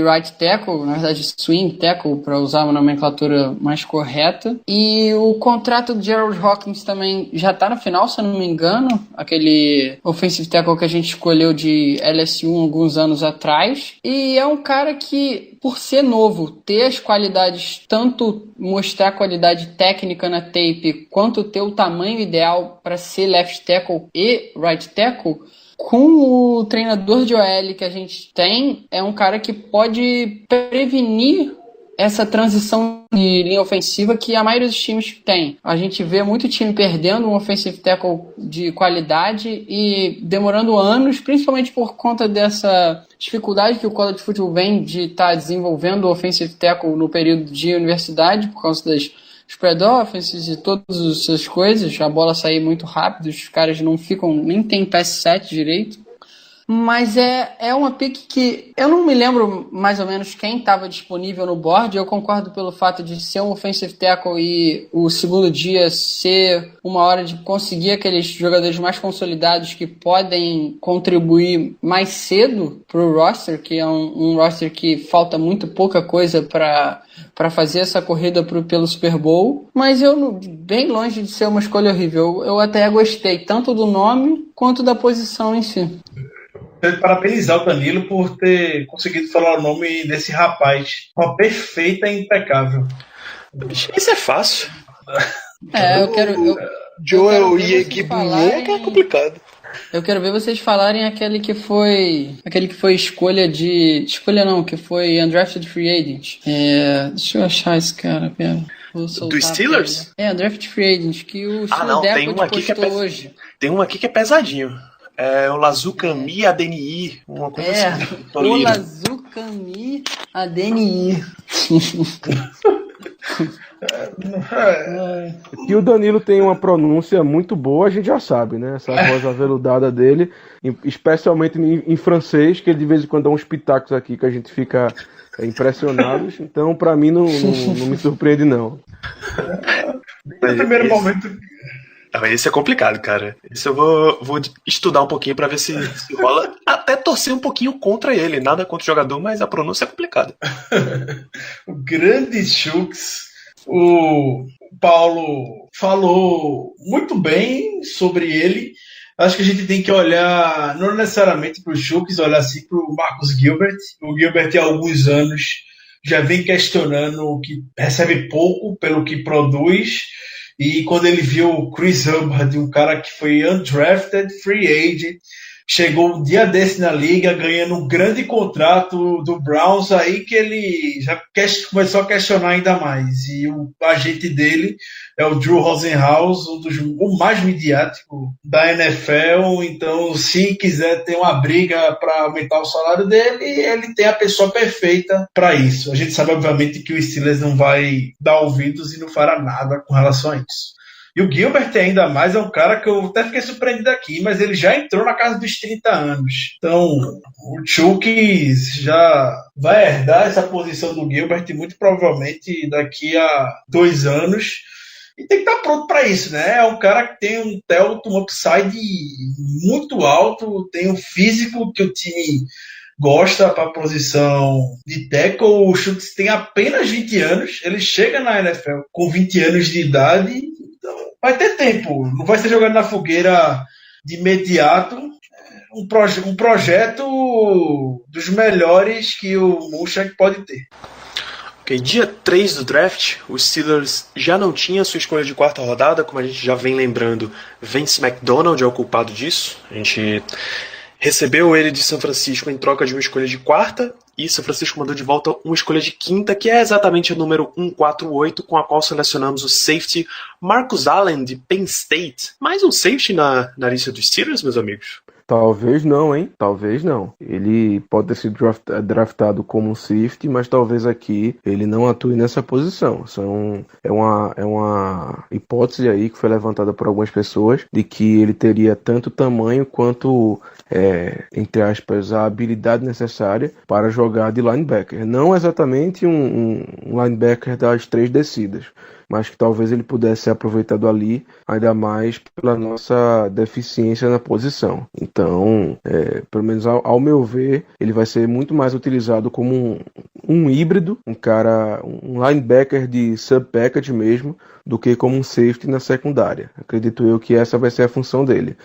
right tackle, na verdade swing tackle, para usar uma nomenclatura mais correta. E o contrato do Gerald Hawkins também já está no final, se eu não me engano, aquele offensive tackle que a gente escolheu de LSU alguns anos atrás. E é um cara que, por ser novo, ter as qualidades, tanto mostrar a qualidade técnica na tape, quanto ter o tamanho ideal para ser left tackle e right tackle, com o treinador de OL que a gente tem, é um cara que pode prevenir essa transição de linha ofensiva que a maioria dos times tem. A gente vê muito time perdendo um offensive tackle de qualidade e demorando anos, principalmente por conta dessa dificuldade que o college football vem de estar desenvolvendo o offensive tackle no período de universidade, por causa das spread offenses e todas essas coisas, a bola sair muito rápido, os caras não ficam, nem tem pass set direito. Mas é uma pick que eu não me lembro mais ou menos quem estava disponível no board. Eu concordo pelo fato de ser um offensive tackle e o segundo dia ser uma hora de conseguir aqueles jogadores mais consolidados que podem contribuir mais cedo para o roster, que é um roster que falta muito pouca coisa para fazer essa corrida pelo Super Bowl. Mas bem longe de ser uma escolha horrível, eu até gostei tanto do nome quanto da posição em si. Parabenizar o Danilo por ter conseguido falar o nome desse rapaz. Uma perfeita e impecável. Isso é fácil. Eu quero. Joel e Eguibunye que é complicado. Eu quero ver vocês falarem aquele que foi escolha não, que foi undrafted free agent. Deixa eu achar esse cara, pera. Do Steelers? Draft free agent, que o Steelers tem um aqui que é hoje. Tem um aqui que é pesadinho. É o Lazukami ADNI, uma coisa assim. O Lazukami ADNI. Que o Danilo tem uma pronúncia muito boa, a gente já sabe, né? Essa voz aveludada dele, especialmente em francês, que ele de vez em quando dá uns pitacos aqui que a gente fica impressionados. Então, pra mim, não me surpreende, não. No primeiro momento. Mas esse é complicado, cara. Esse eu vou estudar um pouquinho pra ver se rola. Até torcer um pouquinho contra ele. Nada contra o jogador, mas a pronúncia é complicada. O grande Chucks. O Paulo falou muito bem sobre ele. Acho que a gente tem que olhar, não necessariamente para o Chucks, olhar assim para o Marcus Gilbert. O Gilbert, há alguns anos, já vem questionando que recebe pouco pelo que produz. E quando ele viu o Chris Hubbard, um cara que foi undrafted, free agent, chegou um dia desse na liga, ganhando um grande contrato do Browns, aí que ele já começou a questionar ainda mais. E o agente dele é o Drew Rosenhaus, o mais midiático da NFL. Então, se quiser ter uma briga para aumentar o salário dele, ele tem a pessoa perfeita para isso. A gente sabe, obviamente, que o Steelers não vai dar ouvidos e não fará nada com relação a isso. E o Gilbert ainda mais é um cara que eu até fiquei surpreendido aqui, mas ele já entrou na casa dos 30 anos. Então, o Chucks já vai herdar essa posição do Gilbert muito provavelmente daqui a 2 anos. E tem que estar pronto para isso, né? É um cara que tem um upside muito alto, tem um físico que o time gosta para a posição de tackle. O Chucks tem apenas 20 anos, ele chega na NFL com 20 anos de idade. Então, vai ter tempo, não vai ser jogado na fogueira de imediato. Um projeto dos melhores que o Munchak pode ter. Ok, dia 3 do draft, os Steelers já não tinham sua escolha de 4ª rodada, como a gente já vem lembrando, Vince McDonald é o culpado disso. A gente recebeu ele de São Francisco em troca de uma escolha de 4ª, e São Francisco mandou de volta uma escolha de 5ª, que é exatamente o número 148, com a qual selecionamos o safety Marcus Allen, de Penn State. Mais um safety na lista dos Steelers, meus amigos? Talvez não, hein? Talvez não. Ele pode ter sido draftado como um safety, mas talvez aqui ele não atue nessa posição. É uma hipótese aí que foi levantada por algumas pessoas de que ele teria tanto tamanho quanto, entre aspas, a habilidade necessária para jogar de linebacker. Não exatamente um linebacker das 3 descidas, mas que talvez ele pudesse ser aproveitado ali, ainda mais pela nossa deficiência na posição. Então, pelo menos ao meu ver, ele vai ser muito mais utilizado como um híbrido, um linebacker de sub-package mesmo, do que como um safety na secundária. Acredito eu que essa vai ser a função dele.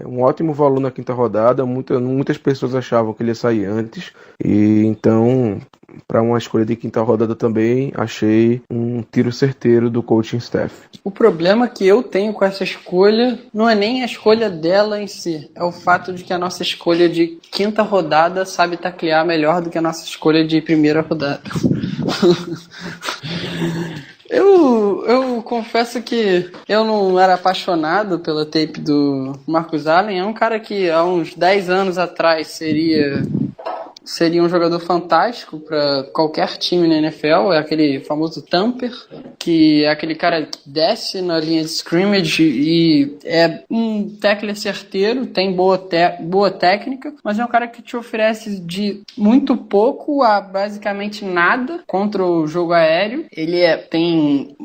Um ótimo valor na 5ª rodada, muitas pessoas achavam que ele ia sair antes, e então, para uma escolha de 5ª rodada também, achei um tiro certeiro do coaching staff. O problema que eu tenho com essa escolha não é nem a escolha dela em si, é o fato de que a nossa escolha de 5ª rodada sabe taclear melhor do que a nossa escolha de 1ª rodada. Eu confesso que eu não era apaixonado pela tape do Marcus Allen. É um cara que há uns 10 anos atrás seria um jogador fantástico para qualquer time na NFL. É aquele famoso thumper, que é aquele cara que desce na linha de scrimmage e é um tackler certeiro, tem boa técnica, mas é um cara que te oferece de muito pouco a basicamente nada contra o jogo aéreo. Ele tem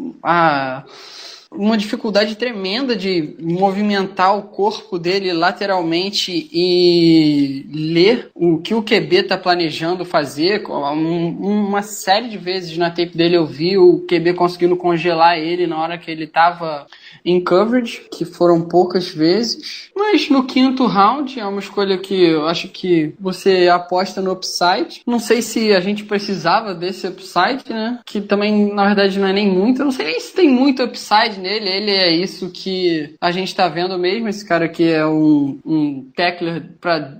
uma dificuldade tremenda de movimentar o corpo dele lateralmente e ler o que o QB está planejando fazer. Uma série de vezes na tape dele eu vi o QB conseguindo congelar ele na hora que ele estava em coverage, que foram poucas vezes. Mas no 5º round é uma escolha que eu acho que você aposta no upside. Não sei se a gente precisava desse upside, né? Que também, na verdade, não é nem muito. Eu não sei nem se tem muito upside nele. Ele é isso que a gente tá vendo mesmo. Esse cara aqui é um tackler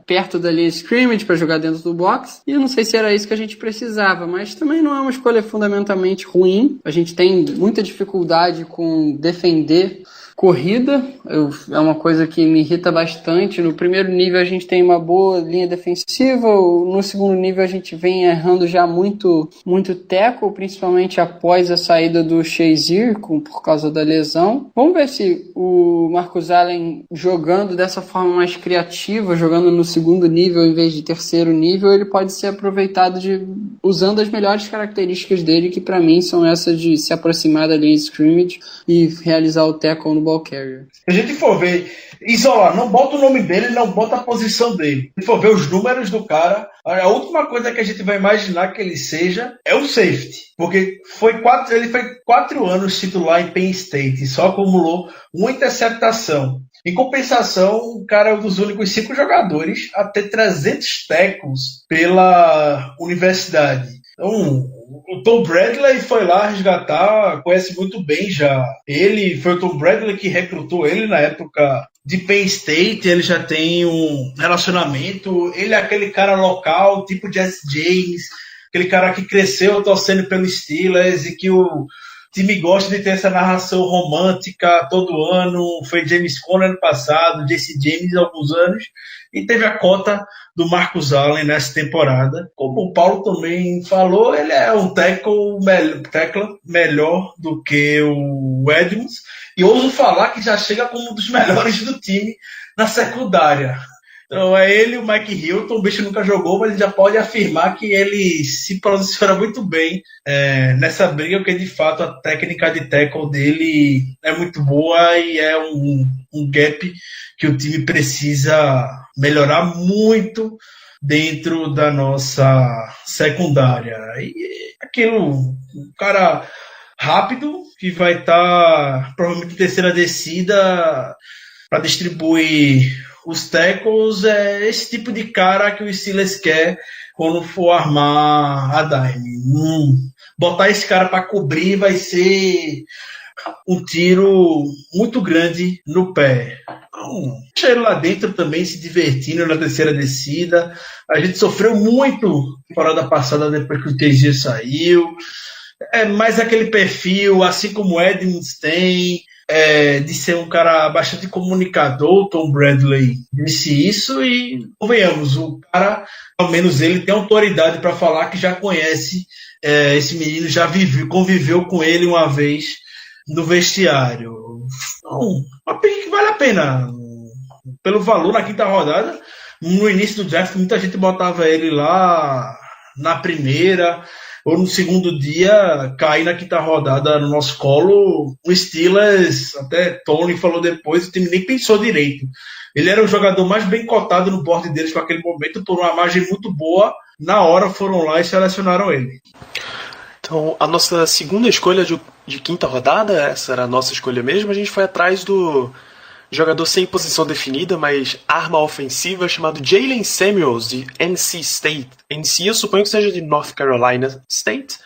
perto da linha de scrimmage para jogar dentro do box. E eu não sei se era isso que a gente precisava, mas também não é uma escolha fundamentalmente ruim. A gente tem muita dificuldade com defender corrida. É uma coisa que me irrita bastante. No primeiro nível a gente tem uma boa linha defensiva, no segundo nível a gente vem errando já muito tackle, principalmente após a saída do Shazier por causa da lesão. Vamos ver se o Marcus Allen jogando dessa forma mais criativa, jogando no segundo nível em vez de terceiro nível, ele pode ser aproveitado usando as melhores características dele, que para mim são essas de se aproximar da linha de scrimmage e realizar o tackle no ball carrier. Se a gente for ver, isolar, não bota o nome dele, não bota a posição dele. Se for ver os números do cara, a última coisa que a gente vai imaginar que ele seja é o safety. Porque ele foi 4 anos titular em Penn State e só acumulou uma interceptação. Em compensação, o cara é um dos únicos 5 jogadores a ter 300 tackles pela universidade. Então, o Tom Bradley foi lá resgatar, conhece muito bem já. Foi o Tom Bradley que recrutou ele na época de Penn State, ele já tem um relacionamento. Ele é aquele cara local, tipo Jesse James, aquele cara que cresceu torcendo pelo Steelers e que o time gosta de ter essa narração romântica todo ano. Foi James Conner ano passado, Jesse James há alguns anos, e teve a cota do Marcus Allen nessa temporada. Como o Paulo também falou, ele é um tackle melhor do que o Edmonds, e ouso falar que já chega como um dos melhores do time na secundária. Então é ele e o Mike Hilton. O bicho nunca jogou, mas ele já pode afirmar que ele se posiciona muito bem nessa briga, porque de fato a técnica de tackle dele é muito boa e é um gap que o time precisa melhorar muito dentro da nossa secundária. E um cara rápido que vai estar provavelmente em terceira descida para distribuir os tackles, é esse tipo de cara que o Steelers quer quando for armar a dime. Botar esse cara para cobrir vai ser um tiro muito grande no pé. Então, deixa ele lá dentro também se divertindo na terceira descida. A gente sofreu muito na temporada passada depois que o TG saiu. É mais aquele perfil, assim como o Edmonds tem, de ser um cara bastante comunicador. O Tom Bradley disse isso e, convenhamos, o cara, ao menos ele tem autoridade para falar que já conhece esse menino, já conviveu com ele uma vez no vestiário. Então, uma pick que vale a pena pelo valor na quinta rodada. No início do draft muita gente botava ele lá na primeira ou no segundo dia, cair na quinta rodada no nosso colo. O Steelers, até Tony falou depois, o time nem pensou direito. Ele era o jogador mais bem cotado no board deles com aquele momento, por uma margem muito boa. Na hora foram lá e selecionaram ele. Então, a nossa segunda escolha de quinta rodada, essa era a nossa escolha mesmo, a gente foi atrás do jogador sem posição definida, mas arma ofensiva, chamado Jalen Samuels, de NC State. NC eu suponho que seja de North Carolina State.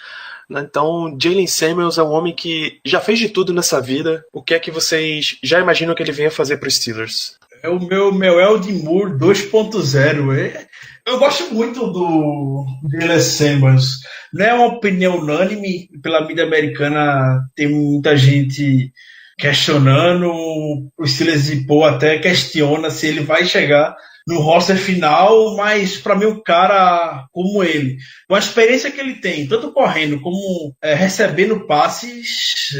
Então, Jalen Samuels é um homem que já fez de tudo nessa vida. O que é que vocês já imaginam que ele venha fazer para os Steelers? É o meu Elde Moore 2.0. Eu gosto muito do Jalen Samuels. Não é uma opinião unânime. Pela mídia americana tem muita gente questionando. O Steelers de Poe até questiona se ele vai chegar no roster final, mas para mim um cara como ele, com a experiência que ele tem, tanto correndo como recebendo passes,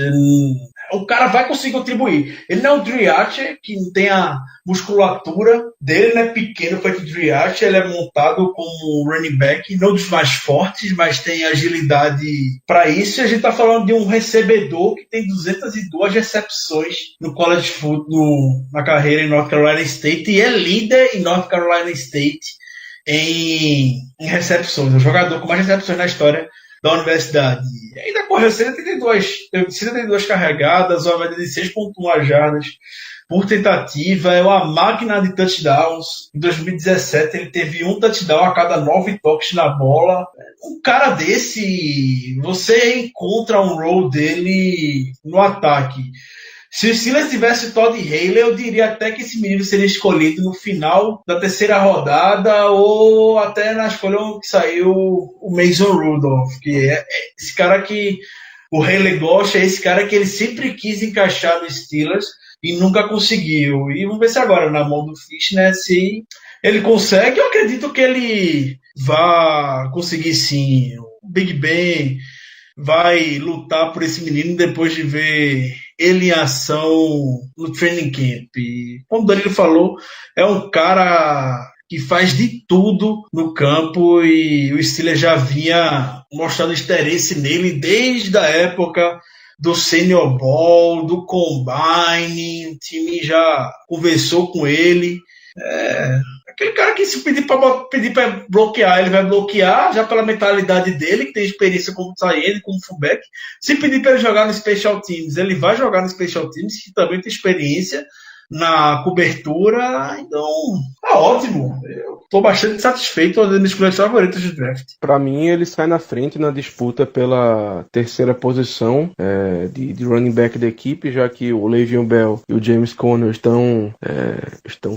o cara vai conseguir contribuir. Ele não é o Dre Archer, que não tem a musculatura dele, não é pequeno feito o Dre Archer, ele é montado como running back, não dos mais fortes, mas tem agilidade para isso. E a gente está falando de um recebedor que tem 202 recepções no college football, na carreira em North Carolina State, e é líder em North Carolina State em recepções. É o jogador com mais recepções na história da universidade. E ainda correu 132 carregadas, uma média de 6.1 jardas por tentativa. É uma máquina de touchdowns. Em 2017 ele teve um touchdown a cada 9 toques na bola. Um cara desse, você encontra um role dele no ataque. Se o Steelers tivesse Todd Haley, eu diria até que esse menino seria escolhido no final da terceira rodada ou até na escolha que saiu o Mason Rudolph, que é esse cara que o Haley gosta, é esse cara que ele sempre quis encaixar no Steelers. e nunca conseguiu. E vamos ver se agora, na mão do Fichtner, se ele consegue. Eu acredito que ele vai conseguir sim. O Big Ben vai lutar por esse menino depois de ver ele em ação no training camp. E, como o Danilo falou, é um cara que faz de tudo no campo e o Steelers já vinha mostrando interesse nele desde a época do Senior Bowl, do Combine. O time já conversou com ele. Aquele cara que se pedir para bloquear, ele vai bloquear, já pela mentalidade dele, que tem experiência como tight como fullback. Se pedir para ele jogar no Special Teams, ele vai jogar no Special Teams, que também tem experiência na cobertura. Então, tá ótimo. Eu tô bastante satisfeito das minhas escolhas favoritas de draft. Para mim, ele sai na frente na disputa pela terceira posição de running back da equipe, já que o Le'Veon Bell e o James Conner estão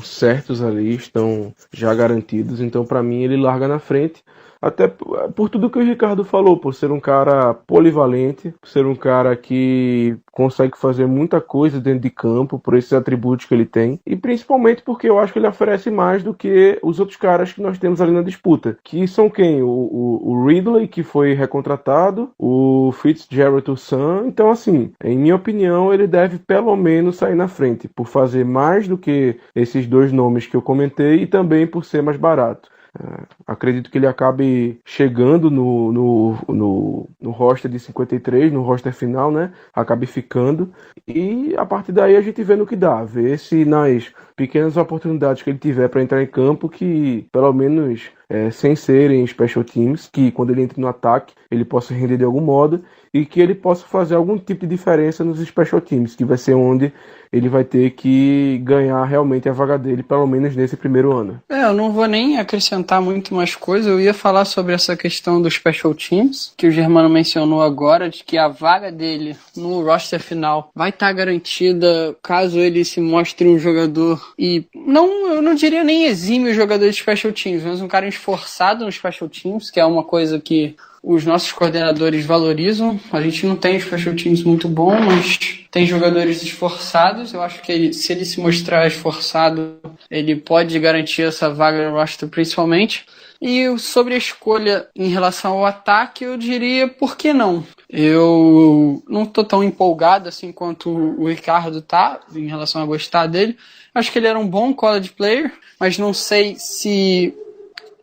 certos ali, estão já garantidos. Então, para mim, ele larga na frente. Até por tudo que o Ricardo falou, por ser um cara polivalente, por ser um cara que consegue fazer muita coisa dentro de campo, por esses atributos que ele tem, e principalmente porque eu acho que ele oferece mais do que os outros caras que nós temos ali na disputa, que são quem? O Ridley, que foi recontratado, o Fitzgerald Toussaint. Então, assim, em minha opinião, ele deve pelo menos sair na frente, por fazer mais do que esses dois nomes que eu comentei e também por ser mais barato. Acredito que ele acabe chegando no roster de 53, no roster final, né? Acabe ficando. E a partir daí a gente vê no que dá. Ver se nas pequenas oportunidades que ele tiver para entrar em campo, que pelo menos sem serem special teams, que quando ele entra no ataque ele possa render de algum modo e que ele possa fazer algum tipo de diferença nos special teams, que vai ser onde ele vai ter que ganhar realmente a vaga dele, pelo menos nesse primeiro ano. Eu não vou nem acrescentar muito mais coisa. Eu ia falar sobre essa questão dos special teams, que o Germano mencionou agora, de que a vaga dele no roster final vai estar garantida caso ele se mostre um jogador, e eu não diria nem exímio jogador de special teams, mas um cara esforçado nos special teams, que é uma coisa que os nossos coordenadores valorizam. A gente não tem special teams muito bom, mas tem jogadores esforçados. Eu acho que se ele se mostrar esforçado, ele pode garantir essa vaga no roster principalmente. E sobre a escolha em relação ao ataque, eu diria, por que não? Eu não tô tão empolgado assim quanto o Ricardo tá, em relação a gostar dele. Acho que ele era um bom college player, mas não sei se...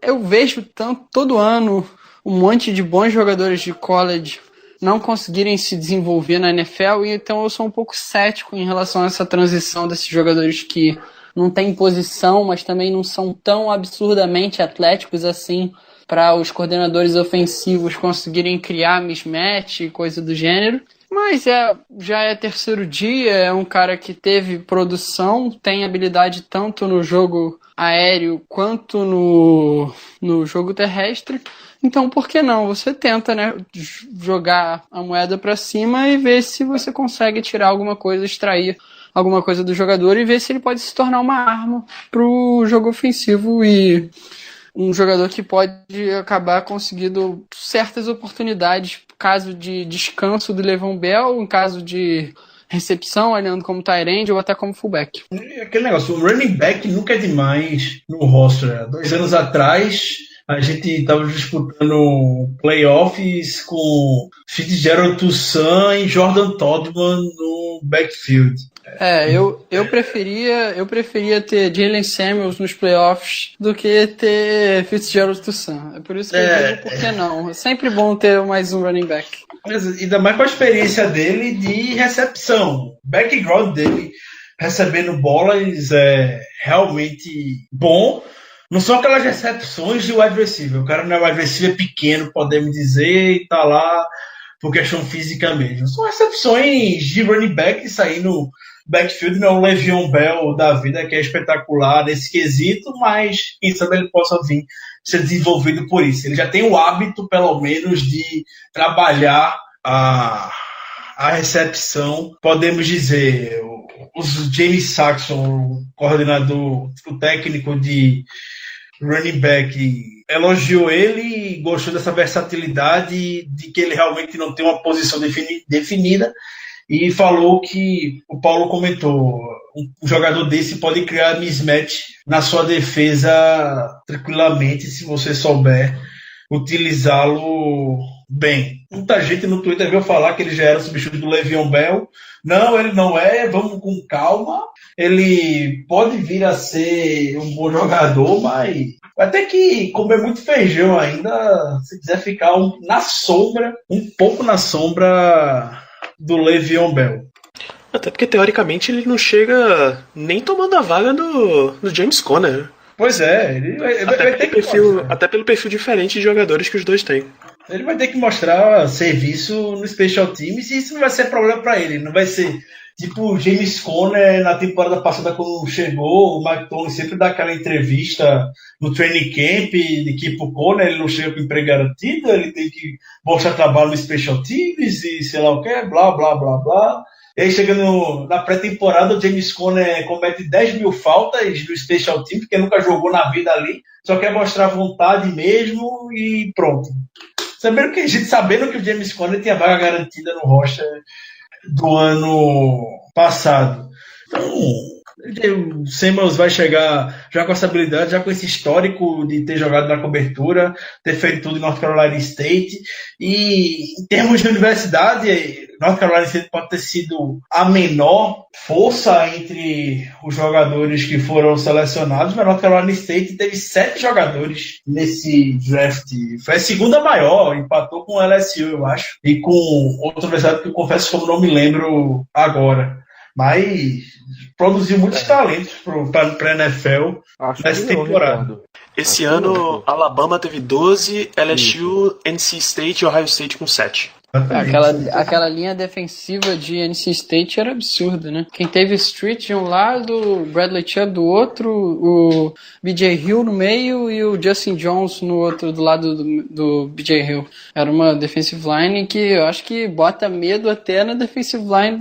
Eu vejo todo ano um monte de bons jogadores de college não conseguirem se desenvolver na NFL, e então eu sou um pouco cético em relação a essa transição desses jogadores que não têm posição, mas também não são tão absurdamente atléticos assim, para os coordenadores ofensivos conseguirem criar mismatch e coisa do gênero. Mas já é terceiro dia, é um cara que teve produção, tem habilidade tanto no jogo aéreo quanto no jogo terrestre. Então, por que não? Você tenta, né, jogar a moeda para cima e ver se você consegue tirar alguma coisa, extrair alguma coisa do jogador e ver se ele pode se tornar uma arma pro jogo ofensivo e um jogador que pode acabar conseguindo certas oportunidades, caso de descanso do Le'Veon Bell, em caso de recepção, olhando como tight end ou até como fullback. Aquele negócio, o running back nunca é demais no roster. 2 anos atrás, a gente estava disputando playoffs com Fitzgerald Toussaint e Jordan Todman no backfield. Eu preferia ter Jalen Samuels nos playoffs do que ter Fitzgerald Toussaint. É por isso que eu digo, por que não? É sempre bom ter mais um running back. Mas, ainda mais com a experiência dele de recepção. O background dele recebendo bolas é realmente bom. Não são aquelas recepções de wide receiver. O cara não é wide receiver pequeno, podemos dizer, e tá lá por questão física mesmo. São recepções de running back saindo backfield, não é o Le'Veon Bell da vida, que é espetacular nesse quesito, mas quem sabe ele possa vir ser desenvolvido por isso. Ele já tem o hábito, pelo menos, de trabalhar a recepção. Podemos dizer, o James Saxon, o coordenador, o técnico de running back, elogiou ele e gostou dessa versatilidade, de que ele realmente não tem uma posição definida e falou que o Paulo comentou, um jogador desse pode criar mismatch na sua defesa tranquilamente se você souber utilizá-lo bem. Muita gente no Twitter veio falar que ele já era o substituto do Le'Veon Bell. Não, ele não é, vamos com calma. Ele pode vir a ser um bom jogador, mas vai ter que comer muito feijão ainda se quiser ficar na sombra, um pouco na sombra do Le'Veon Bell. Até porque, teoricamente, ele não chega nem tomando a vaga do James Conner, né? Pois é, ele vai ter que até pelo perfil diferente de jogadores que os dois têm. Ele vai ter que mostrar serviço no Special Teams e isso não vai ser problema para ele. Não vai ser tipo o James Conner na temporada passada quando chegou, o Mike Tomlin sempre dá aquela entrevista no training camp de que pro Conner ele não chega com emprego garantido, ele tem que mostrar trabalho no Special Teams e sei lá o que, blá, blá, blá, blá. E aí chega na pré-temporada, o James Conner comete 10 mil faltas no Special Team, porque nunca jogou na vida ali, só quer mostrar vontade mesmo e pronto. Sabendo que o James Conner tinha vaga garantida no roster do ano passado. Então, o Samuels vai chegar já com essa habilidade, já com esse histórico de ter jogado na cobertura, ter feito tudo em North Carolina State. E em termos de universidade, North Carolina State pode ter sido a menor força entre os jogadores que foram selecionados, mas North Carolina State teve 7 jogadores nesse draft. Foi a segunda maior, empatou com o LSU, eu acho, e com outra universidade que eu confesso que eu não me lembro agora. Mas produziu muitos talentos para a NFL nessa temporada. Esse ano, Alabama teve 12, LSU, NC State e Ohio State com 7. Aquela linha defensiva de NC State era absurda, né? Quem teve Street de um lado, Bradley Chubb do outro, o BJ Hill no meio e o Justin Jones no outro, do lado do BJ Hill. Era uma defensive line que eu acho que bota medo até na defensive line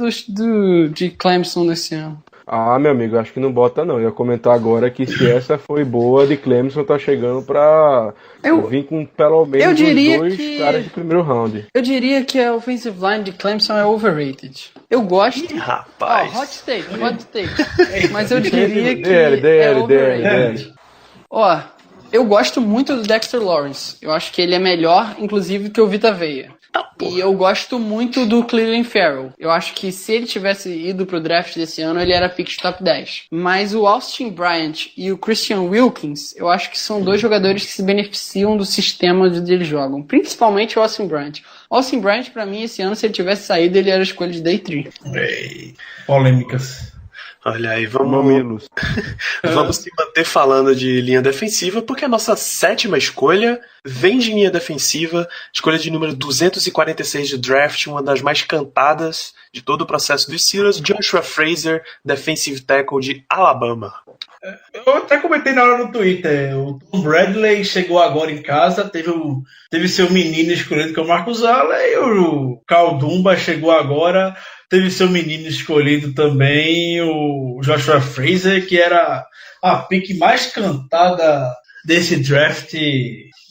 de Clemson nesse ano. Ah, meu amigo, acho que não bota não. Eu ia comentar agora que se essa foi boa de Clemson, tá chegando pra vir com pelo menos dois caras de primeiro round. Eu diria que a offensive line de Clemson é overrated. Eu gosto... Rapaz! Hot take. Mas eu diria que é overrated. Eu gosto muito do Dexter Lawrence. Eu acho que ele é melhor, inclusive, que o Vita Vea. E eu gosto muito do Clelin Ferrell. Eu acho que se ele tivesse ido pro draft desse ano, ele era pick de top 10. Mas o Austin Bryant e o Christian Wilkins, eu acho que são dois jogadores que se beneficiam do sistema onde eles jogam. Principalmente o Austin Bryant. O Austin Bryant, pra mim, esse ano, se ele tivesse saído, ele era a escolha de day 3. Polêmicas. Olha aí, vamos se manter falando de linha defensiva, porque a nossa 7ª escolha vem de linha defensiva, escolha de número 246 de draft, uma das mais cantadas de todo o processo dos Steelers, Joshua Frazier, defensive tackle de Alabama. Eu até comentei na hora no Twitter, o Tom Bradley chegou agora em casa, teve seu menino escolhido que é o Marcus Allen, e o Cal Dumba chegou agora, teve seu menino escolhido também, o Joshua Frazier, que era a pick mais cantada desse draft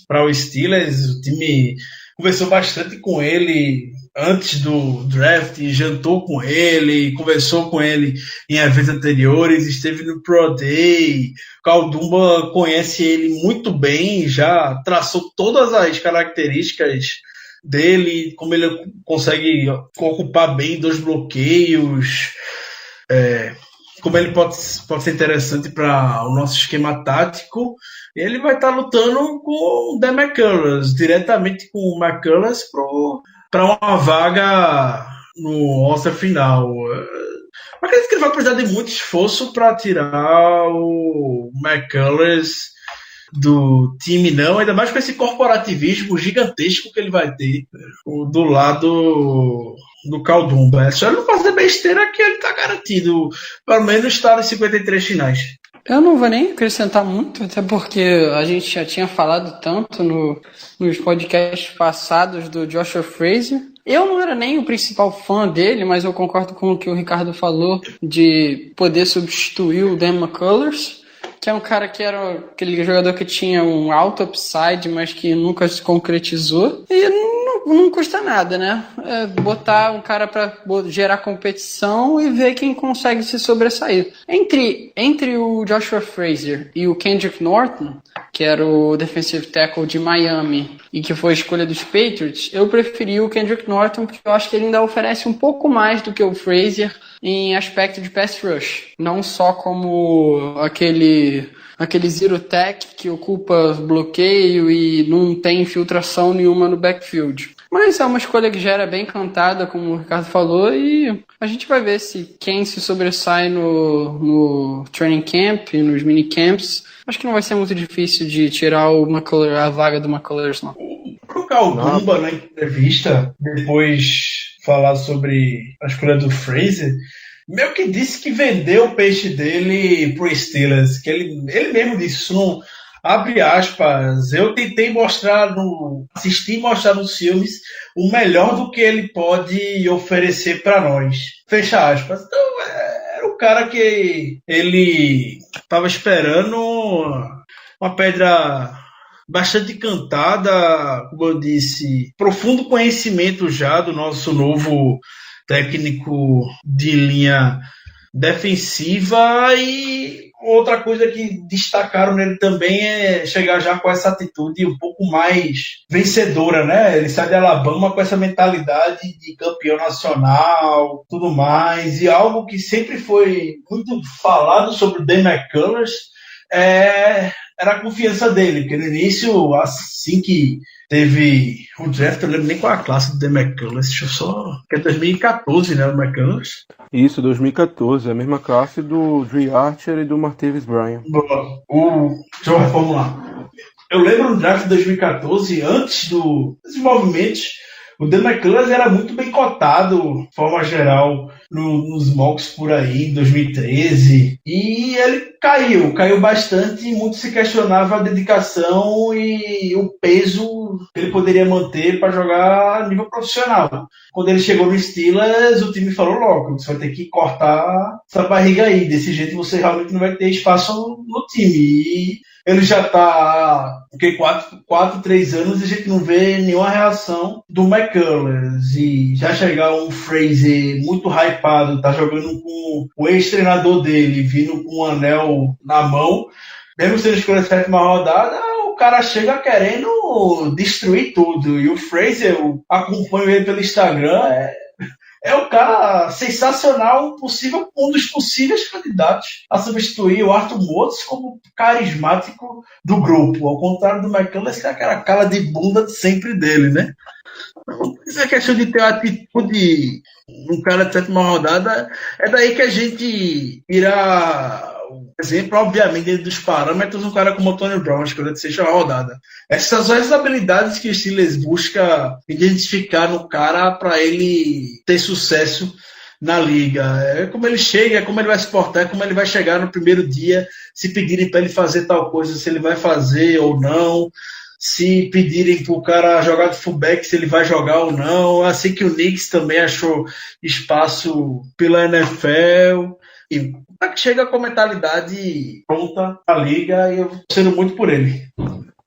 para os Steelers. O time conversou bastante com ele antes do draft, jantou com ele, conversou com ele em eventos anteriores, esteve no Pro Day. O Cal Dumba conhece ele muito bem, já traçou todas as características dele, como ele consegue ocupar bem 2 bloqueios, como ele pode ser interessante para o nosso esquema tático. Ele vai estar lutando com o Dan McCullers, diretamente com o McCullers para uma vaga no roster final. Acredito que ele vai precisar de muito esforço para tirar o McCullers do time, não, ainda mais com esse corporativismo gigantesco que ele vai ter do lado do Cal Dumba. É só ele não fazer besteira que ele tá garantido, pelo menos estar nos 53 finais. Eu não vou nem acrescentar muito, até porque a gente já tinha falado tanto nos podcasts passados do Joshua Frazier. Eu não era nem o principal fã dele, mas eu concordo com o que o Ricardo falou de poder substituir o Dan McCullers, que é um cara que era aquele jogador que tinha um alto upside, mas que nunca se concretizou. E não custa nada, né? Botar um cara para gerar competição e ver quem consegue se sobressair. Entre o Joshua Frazier e o Kendrick Norton, que era o defensive tackle de Miami e que foi a escolha dos Patriots, eu preferi o Kendrick Norton porque eu acho que ele ainda oferece um pouco mais do que o Frazier em aspecto de pass rush. Não só como aquele zero tech que ocupa bloqueio e não tem infiltração nenhuma no backfield. Mas é uma escolha que já era bem cantada, como o Ricardo falou, e a gente vai ver quem se sobressai no training camp, nos minicamps. Acho que não vai ser muito difícil de tirar a vaga do McCullers, não. O Calbumba, na entrevista, depois falar sobre a escolha do Frazier, meio que disse que vendeu o peixe dele pro Steelers, que ele mesmo disse, isso não, abre aspas, eu tentei assistir e mostrar nos filmes o melhor do que ele pode oferecer para nós, fecha aspas. Então, era o cara que ele estava esperando uma pedra bastante cantada, como eu disse, profundo conhecimento já do nosso novo técnico de linha defensiva, e outra coisa que destacaram nele também é chegar já com essa atitude um pouco mais vencedora, né? Ele sai de Alabama com essa mentalidade de campeão nacional, tudo mais, e algo que sempre foi muito falado sobre o Dan McCullers era a confiança dele, porque no início, assim que teve o draft, eu não lembro nem qual a classe do Dan McCullers, que é 2014, né, o McCullers? Isso, 2014, a mesma classe do Dre Archer e do Martavis Bryant. Boa. Deixa eu reformular. Eu lembro no draft de 2014, antes dos desenvolvimentos, o Dan McCullers era muito bem cotado, de forma geral, nos mocks por aí, em 2013. E ele caiu bastante, e muito se questionava a dedicação e o peso que ele poderia manter para jogar a nível profissional. Quando ele chegou no Steelers, o time falou logo, você vai ter que cortar essa barriga aí, desse jeito você realmente não vai ter espaço no time. E ele já está, 3 anos, e a gente não vê nenhuma reação do McCullers. E já chegar um Frazier muito hypado, tá jogando com o ex-treinador dele, vindo com um anel na mão, mesmo sendo escolha de 7ª rodada, o cara chega querendo destruir tudo. E o Frazier, eu acompanho ele pelo Instagram, é um cara sensacional, um dos possíveis candidatos a substituir o Arthur Motes como carismático do grupo, ao contrário do McCullers, que é aquela cara de bunda de sempre dele, né? Essa questão de ter a atitude um cara de 7ª rodada, é daí que a gente irá, por exemplo, obviamente, dentro dos parâmetros, um cara como o Tony Brown, escolha de 6ª rodada. Essas são as habilidades que o Steelers busca identificar no cara para ele ter sucesso na liga. É como ele chega, é como ele vai se portar, é como ele vai chegar no primeiro dia, se pedirem para ele fazer tal coisa, se ele vai fazer ou não. Se pedirem para o cara jogar de fullback, se ele vai jogar ou não. Assim que o Knicks também achou espaço pela NFL. E chega com a mentalidade pronta à liga, e eu estou sendo muito por ele.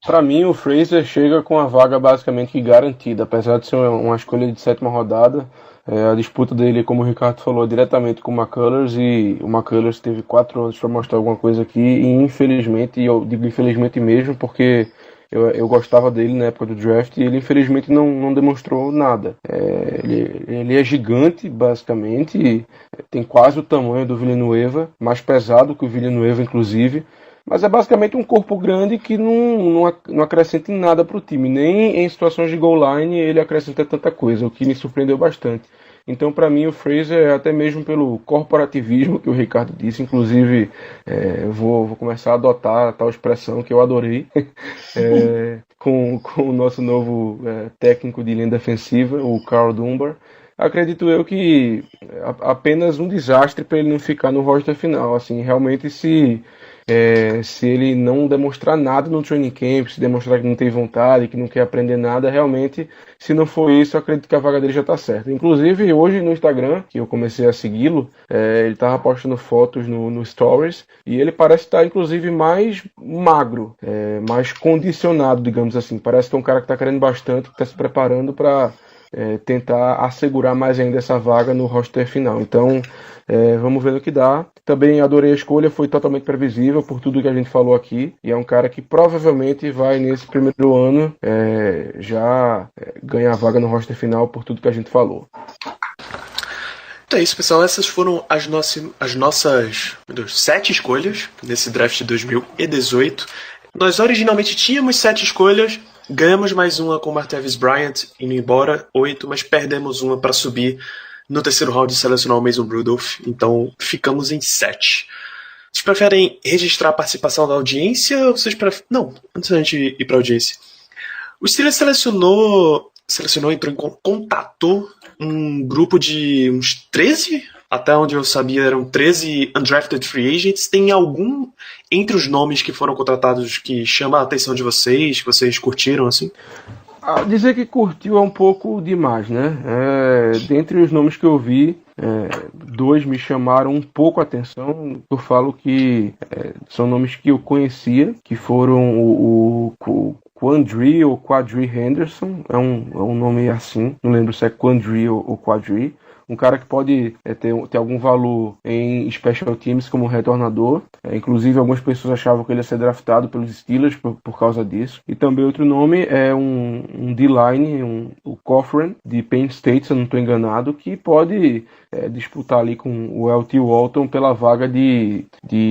Para mim, o Frazier chega com a vaga basicamente garantida, apesar de ser uma escolha de 7ª rodada. A disputa dele, como o Ricardo falou, diretamente com o McCullers, e o McCullers teve 4 anos para mostrar alguma coisa aqui, e infelizmente, e eu digo infelizmente mesmo, porque eu gostava dele na época do draft, e ele infelizmente não demonstrou nada. Ele é gigante, basicamente, tem quase o tamanho do Villanueva, mais pesado que o Villanueva, inclusive, mas é basicamente um corpo grande que não acrescenta em nada para o time, nem em situações de goal line ele acrescenta tanta coisa, o que me surpreendeu bastante. Então, para mim, o Frazier, até mesmo pelo corporativismo que o Ricardo disse, inclusive, vou começar a adotar a tal expressão que eu adorei, com o nosso novo técnico de linha defensiva, o Carl Dunbar. Acredito eu que apenas um desastre para ele não ficar no roster final. Assim, realmente, se se ele não demonstrar nada no training camp, se demonstrar que não tem vontade, que não quer aprender nada, realmente, se não for isso, eu acredito que a vaga dele já está certa. Inclusive, hoje no Instagram, que eu comecei a segui-lo, ele estava postando fotos no Stories, e ele parece estar, inclusive, mais magro, mais condicionado, digamos assim. Parece que é um cara que está querendo bastante, que está se preparando para tentar assegurar mais ainda essa vaga no roster final. Então, vamos ver no que dá. Também adorei a escolha, foi totalmente previsível por tudo que a gente falou aqui. E é um cara que provavelmente vai, nesse primeiro ano, já ganhar a vaga no roster final por tudo que a gente falou. Então é isso, pessoal. Essas foram as nossas 7 escolhas nesse draft de 2018. Nós originalmente tínhamos 7 escolhas, ganhamos mais uma com o Martavis Bryant indo embora, 8, mas perdemos uma para subir no terceiro round e selecionar o Mason Rudolph, então ficamos em 7. Vocês preferem registrar a participação da audiência ou vocês preferem... Não, antes da gente ir para a audiência. O Steelers selecionou, contatou um grupo de uns 13, até onde eu sabia eram 13 undrafted free agents. Tem algum entre os nomes que foram contratados que chama a atenção de vocês, que vocês curtiram, assim? Dizer que curtiu é um pouco demais, né? Dentre os nomes que eu vi, 2 me chamaram um pouco a atenção. Eu falo que são nomes que eu conhecia, que foram o Quandre ou Quadri Henderson, é um nome assim, não lembro se é Quandre ou Quadri. Um cara que pode ter algum valor em special teams como retornador. Inclusive, algumas pessoas achavam que ele ia ser draftado pelos Steelers por causa disso. E também outro nome é um D-line, o Cochran, de Penn State, se eu não estou enganado, que pode disputar ali com o L.T. Walton pela vaga de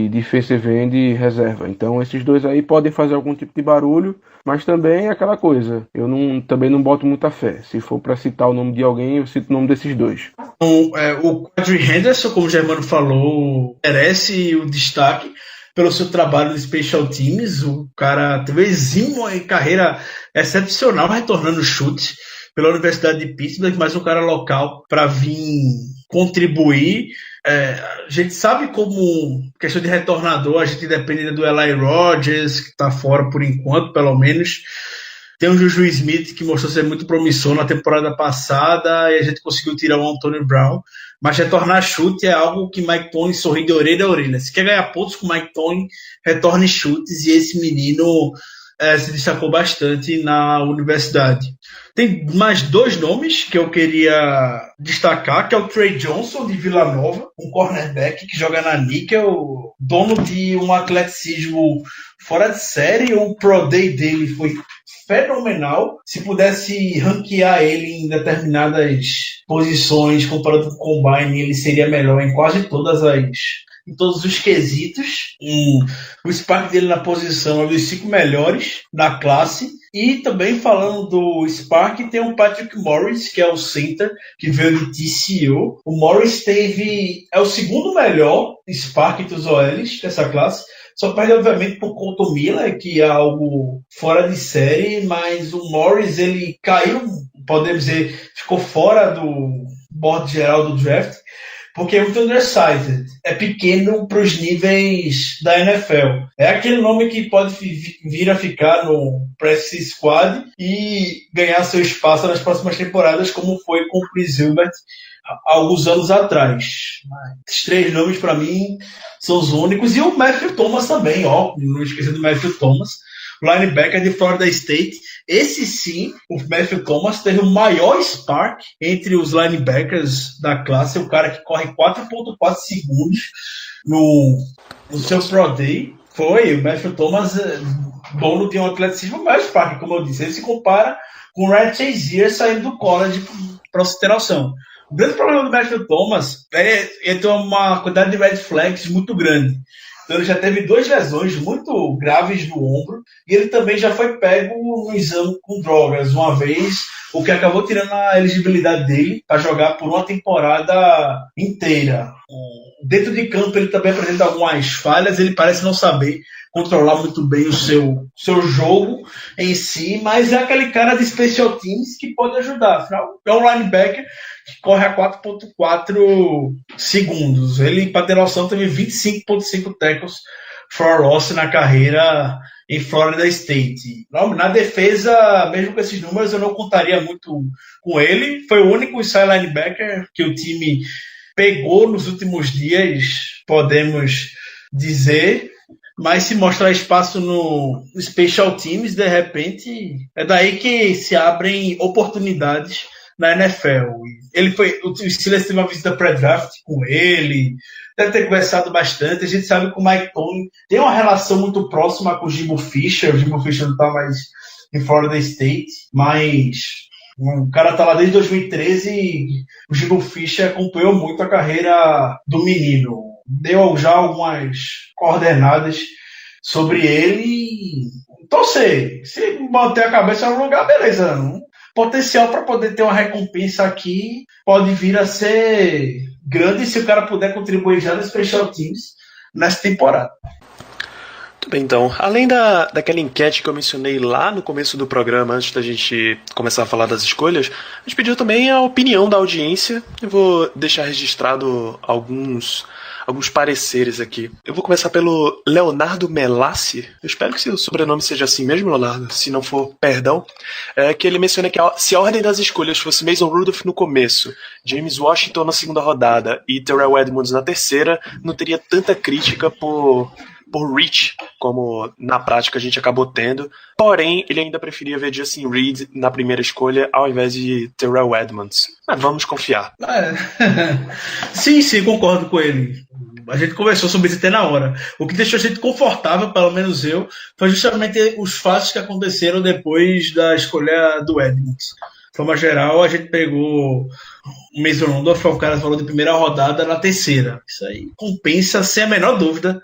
defensive end reserva. Então, esses dois aí podem fazer algum tipo de barulho, mas também é aquela coisa. Eu também não boto muita fé. Se for para citar o nome de alguém, eu cito o nome desses dois. O Quadri Henderson, como o Germano falou, merece o destaque pelo seu trabalho no Special Teams. O cara teve exímio em carreira excepcional, retornando chute pela Universidade de Pittsburgh, mas um cara local para vir contribuir. A gente sabe como questão de retornador, a gente depende do Eli Rogers, que está fora por enquanto, pelo menos. Tem o Juju Smith, que mostrou ser muito promissor na temporada passada, e a gente conseguiu tirar o Antonio Brown. Mas retornar chute é algo que Mike Tomlin sorri de orelha a orelha. Se quer ganhar pontos com Mike Tomlin, retorne chutes, e esse menino se destacou bastante na universidade. Tem mais 2 nomes que eu queria destacar, que é o Trey Johnson, de Vila Nova, um cornerback que joga na níquel, dono de um atleticismo fora de série. O Pro Day dele foi fenomenal. Se pudesse ranquear ele em determinadas posições comparado com o Combine, ele seria melhor em quase todos os quesitos. O spark dele na posição é um dos 5 melhores da classe. E também falando do spark, tem o Patrick Morris, que é o center, que veio de TCU. O Morris é o segundo melhor spark dos OLs dessa classe. Só perde, obviamente, por Colton Miller, que é algo fora de série, mas o Morris, ele caiu, podemos dizer, ficou fora do board geral do draft, porque é muito undersized. É pequeno para os níveis da NFL. É aquele nome que pode vir a ficar no practice squad e ganhar seu espaço nas próximas temporadas, como foi com o Chris Hilbert alguns anos atrás. Esses 3 nomes, para mim, são os únicos. E o Matthew Thomas também, não esqueci do Matthew Thomas, linebacker de Florida State. Esse sim, o Matthew Thomas teve o maior spark entre os linebackers da classe. O cara que corre 4.4 segundos no seu Pro Day. Foi o Matthew Thomas, dono de um atleticismo mais spark, como eu disse. Ele se compara com o Ryan Shazier saindo do college, para você ter noção. O grande problema do Matthew Thomas ele tem uma quantidade de red flags muito grande. Então ele já teve 2 lesões muito graves no ombro, e ele também já foi pego no exame com drogas uma vez, o que acabou tirando a elegibilidade dele para jogar por uma temporada inteira. Dentro de campo ele também apresenta algumas falhas, ele parece não saber controlar muito bem o seu jogo em si, mas é aquele cara de special teams que pode ajudar. Afinal, é um linebacker que corre a 4.4 segundos. Ele, para ter noção, teve 25.5 tackles for loss na carreira em Florida State. Na defesa, mesmo com esses números, eu não contaria muito com ele. Foi o único inside linebacker que o time pegou nos últimos dias, podemos dizer. Mas se mostrar espaço no Special Teams, de repente, é daí que se abrem oportunidades na NFL. O Steelers teve uma visita pré-draft com ele, deve ter conversado bastante. A gente sabe que o Mike Tomlin tem uma relação muito próxima com o Jimbo Fisher. O Jimbo Fisher não está mais em Florida State, mas o cara está lá desde 2013 e o Jimbo Fisher acompanhou muito a carreira do menino. Deu já algumas coordenadas sobre ele. Então, se manter a cabeça no lugar, beleza. Potencial para poder ter uma recompensa aqui pode vir a ser grande se o cara puder contribuir já no Special Teams nessa temporada. Muito bem, então. Além daquela enquete que eu mencionei lá no começo do programa, antes da gente começar a falar das escolhas, a gente pediu também a opinião da audiência. Eu vou deixar registrado alguns pareceres aqui. Eu vou começar pelo Leonardo Melassi. Eu espero que seu sobrenome seja assim mesmo, Leonardo. Se não for, perdão. Que ele menciona que se a ordem das escolhas fosse Mason Rudolph no começo, James Washington na segunda rodada e Terrell Edmunds na terceira, não teria tanta crítica por reach, como na prática a gente acabou tendo. Porém, ele ainda preferia ver Justin Reed na primeira escolha ao invés de Terrell Edmunds. Mas vamos confiar. Sim, concordo com ele. A gente conversou sobre isso até na hora. O que deixou a gente confortável, pelo menos eu, foi justamente os fatos que aconteceram depois da escolha do Edmunds. De forma geral, a gente pegou o Mason Rudolph, foi um cara que falou de primeira rodada na terceira. Isso aí compensa, sem a menor dúvida,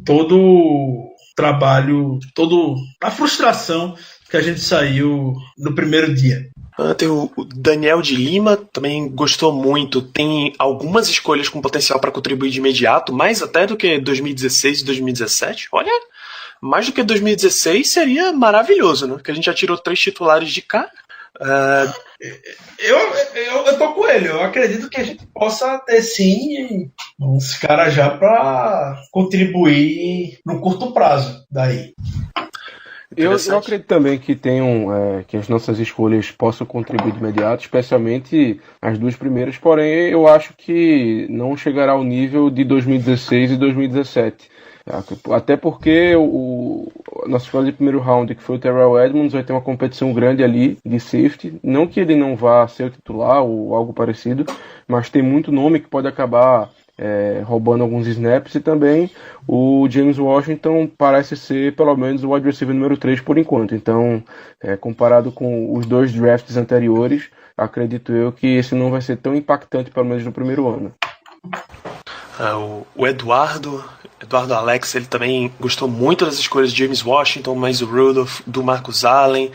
todo o trabalho, toda a frustração que a gente saiu no primeiro dia. Tem o Daniel de Lima, também gostou muito. Tem algumas escolhas com potencial para contribuir de imediato, mais até do que 2016 e 2017. Olha, mais do que 2016 seria maravilhoso, né? Porque a gente já tirou 3 titulares de cá. Eu tô com ele. Eu acredito que a gente possa ter sim uns caras já para contribuir no curto prazo daí. Eu acredito também que que as nossas escolhas possam contribuir de imediato, especialmente as 2 primeiras, porém eu acho que não chegará ao nível de 2016 e 2017. Até porque a nossa escolha de primeiro round, que foi o Terrell Edmunds, vai ter uma competição grande ali de safety. Não que ele não vá ser o titular ou algo parecido, mas tem muito nome que pode acabar roubando alguns snaps, e também o James Washington parece ser pelo menos o wide receiver número 3 por enquanto. Então, comparado com os 2 drafts anteriores, acredito eu que esse não vai ser tão impactante, pelo menos no primeiro ano. O Eduardo Alex, ele também gostou muito das escolhas de James Washington, mas o Rudolph, do Marcus Allen,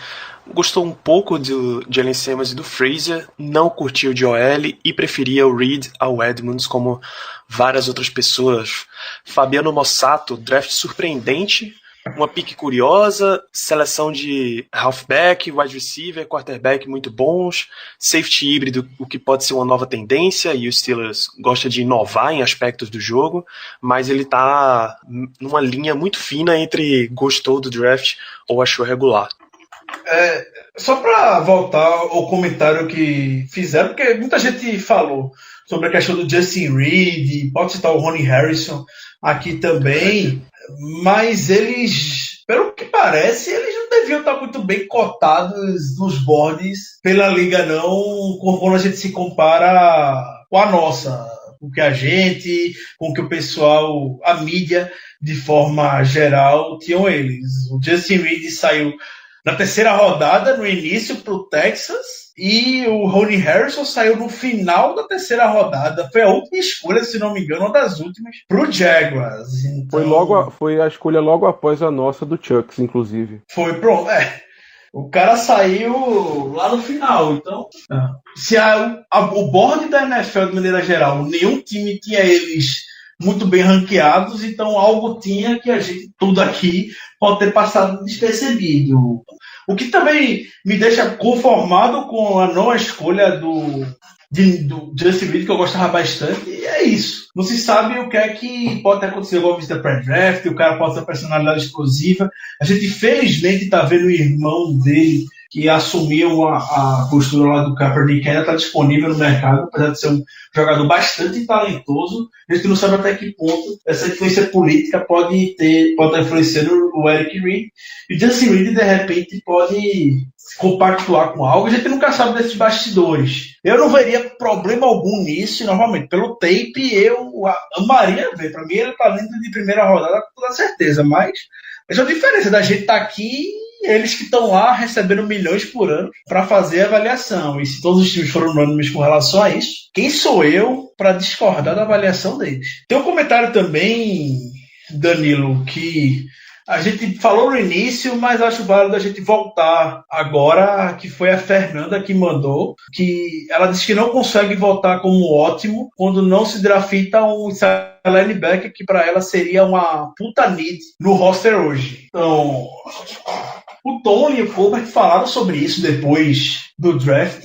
gostou um pouco de Jalen Simmons e do Frazier, não curtiu de OL e preferia o Reed ao Edmunds, como várias outras pessoas. Fabiano Mossato, draft surpreendente, uma pique curiosa, seleção de halfback, wide receiver, quarterback muito bons, safety híbrido, o que pode ser uma nova tendência, e o Steelers gosta de inovar em aspectos do jogo, mas ele está numa linha muito fina entre gostou do draft ou achou regular. Só para voltar ao comentário que fizeram, porque muita gente falou sobre a questão do Justin Reed, pode citar o Ronnie Harrison aqui também, mas eles, pelo que parece, eles não deviam estar muito bem cotados nos boards pela liga, não, quando a gente se compara com a nossa, com o que a gente, com o que o pessoal, a mídia, de forma geral, tinham eles. O Justin Reed saiu na terceira rodada, no início, para o Texas, e o Ronnie Harrison saiu no final da terceira rodada. Foi a última escolha, se não me engano, uma das últimas, para o Jaguars. Então, foi a escolha logo após a nossa do Chucks, inclusive. Foi pronto. O cara saiu lá no final. Então, se o board da NFL, de maneira geral, nenhum time tinha eles muito bem ranqueados, então algo tinha que a gente, tudo aqui, pode ter passado despercebido. O que também me deixa conformado com a não escolha do Justin Reed, que eu gostava bastante, e é isso. isso. Não se sabe o que é que pode ter acontecido com a visita pré-draft, o cara pode ter personalidade explosiva. A gente, felizmente, está vendo o irmão dele, que assumiu a postura lá do Kaepernick, que ainda está disponível no mercado, apesar de ser um jogador bastante talentoso. A gente não sabe até que ponto essa influência política pode estar influenciando o Eric Reid. E o Justin Reid, de repente, pode compactuar com algo. A gente nunca sabe desses bastidores. Eu não veria problema algum nisso, e novamente, pelo tape, eu amaria ver. Para mim, ele está dentro de primeira rodada com toda certeza, mas essa é a diferença da gente estar aqui e eles que estão lá recebendo milhões por ano para fazer a avaliação. E se todos os times foram unânimes com relação a isso, quem sou eu para discordar da avaliação deles? Tem um comentário também, Danilo, que a gente falou no início, mas acho válido a gente voltar agora, que foi a Fernanda que mandou, que ela disse que não consegue votar como ótimo quando não se drafta um linebacker, que para ela seria uma puta need no roster hoje. Então, o Tony e o Colbert falaram sobre isso depois do draft.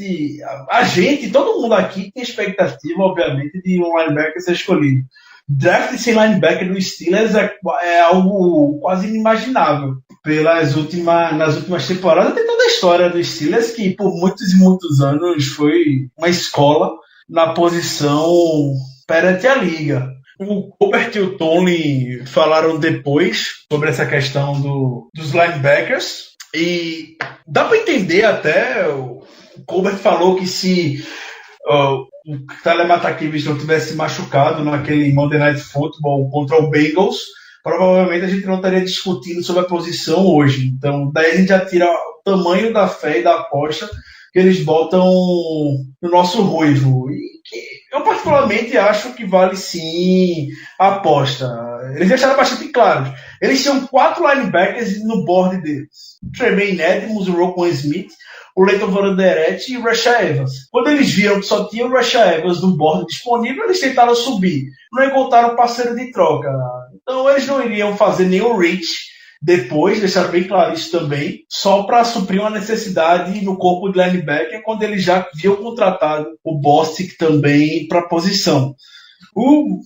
A gente, todo mundo aqui tem expectativa, obviamente, de um linebacker ser escolhido. Draft sem linebacker no Steelers é algo quase inimaginável. Nas últimas temporadas tem toda a história do Steelers, que por muitos e muitos anos foi uma escola na posição perante a liga. O Colbert e o Tony falaram depois sobre essa questão dos linebackers, e dá para entender até. O Colbert falou que se o Tyler Matakevich não tivesse machucado naquele Monday Night Football contra o Bengals, provavelmente a gente não estaria discutindo sobre a posição hoje. Então, daí a gente já tira o tamanho da fé e da aposta que eles botam no nosso ruivo. E que eu particularmente acho que vale sim a aposta. Eles deixaram bastante claro. Eles tinham 4 linebackers no board deles. Tremaine Edmonds, o Roquan Smith, o Leighton Van Der Esch e o Rashad Evans. Quando eles viram que só tinha o Rashad Evans no board disponível, eles tentaram subir. Não encontraram parceiro de troca. Então eles não iriam fazer nenhum reach depois, deixaram bem claro isso também, só para suprir uma necessidade no corpo de linebacker, quando eles já haviam contratado o Bostic também para a posição.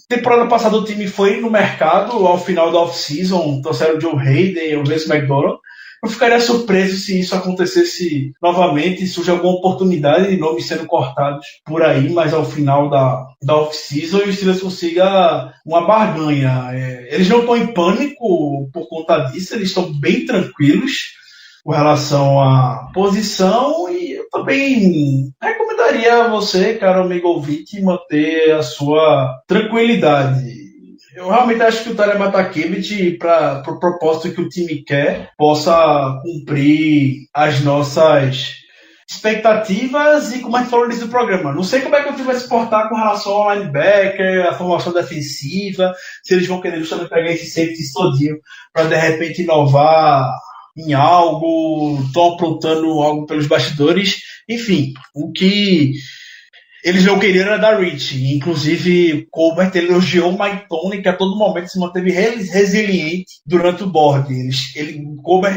Temporada passada o time foi no mercado ao final da off-season, trouxeram o Joe Hayden e o Vince McDonald. Eu ficaria surpreso se isso acontecesse novamente, surge alguma oportunidade de nomes sendo cortados por aí, mas ao final da off-season e o Steelers consiga uma barganha. Eles não estão em pânico por conta disso, eles estão bem tranquilos com relação à posição, e eu também recomendaria a você, caro amigo ouvinte, manter a sua tranquilidade. Eu realmente acho que o Tyler Matakevich, para o propósito que o time quer, possa cumprir as nossas expectativas, e como a gente falou no início do programa, não sei como é que o time vai se portar com relação ao linebacker, a formação defensiva, se eles vão querer justamente pegar esse safety todinho para de repente inovar em algo, estão aprontando algo pelos bastidores. Enfim, o que eles não queriam era dar reach. Inclusive, Colbert elogiou o Mike Tony, que a todo momento se manteve resiliente durante o board.